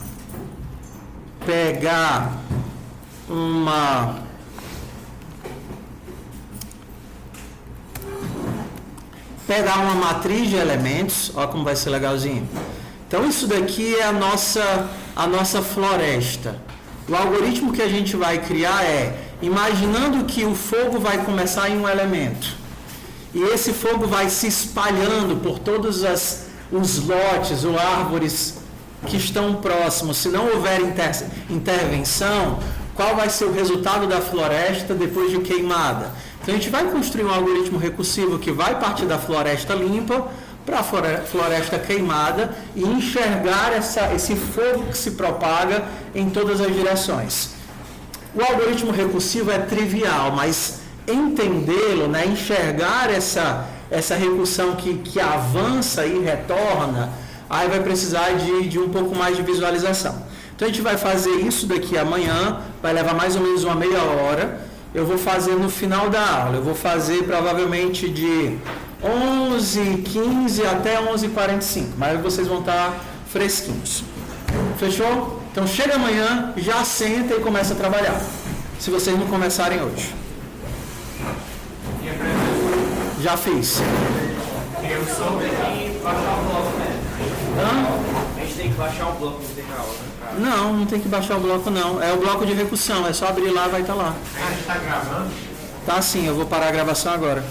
matriz de elementos, olha como vai ser legalzinho. Então isso daqui é a nossa floresta. O algoritmo que a gente vai criar é, imaginando que o fogo vai começar em um elemento, e esse fogo vai se espalhando por todos os lotes ou árvores que estão próximos. Se não houver intervenção, qual vai ser o resultado da floresta depois de queimada? Então a gente vai construir um algoritmo recursivo que vai partir da floresta limpa para a floresta queimada e enxergar esse fogo que se propaga em todas as direções. O algoritmo recursivo é trivial, mas entendê-lo, né, enxergar essa recursão que avança e retorna, aí vai precisar de um pouco mais de visualização. Então a gente vai fazer isso daqui amanhã, vai levar mais ou menos uma meia hora. Eu vou fazer no final da aula, eu vou fazer provavelmente de 11h15 até 11h45, mas vocês vão estar fresquinhos. Fechou? Então chega amanhã, já senta e começa a trabalhar, se vocês não começarem hoje. Já fiz. Eu soube que baixar o bloco, né? A gente tem que baixar o bloco no TK, né? Não tem que baixar o bloco não. É o bloco de recursão, é só abrir lá, vai estar lá. A gente está gravando? Tá sim, eu vou parar a gravação agora.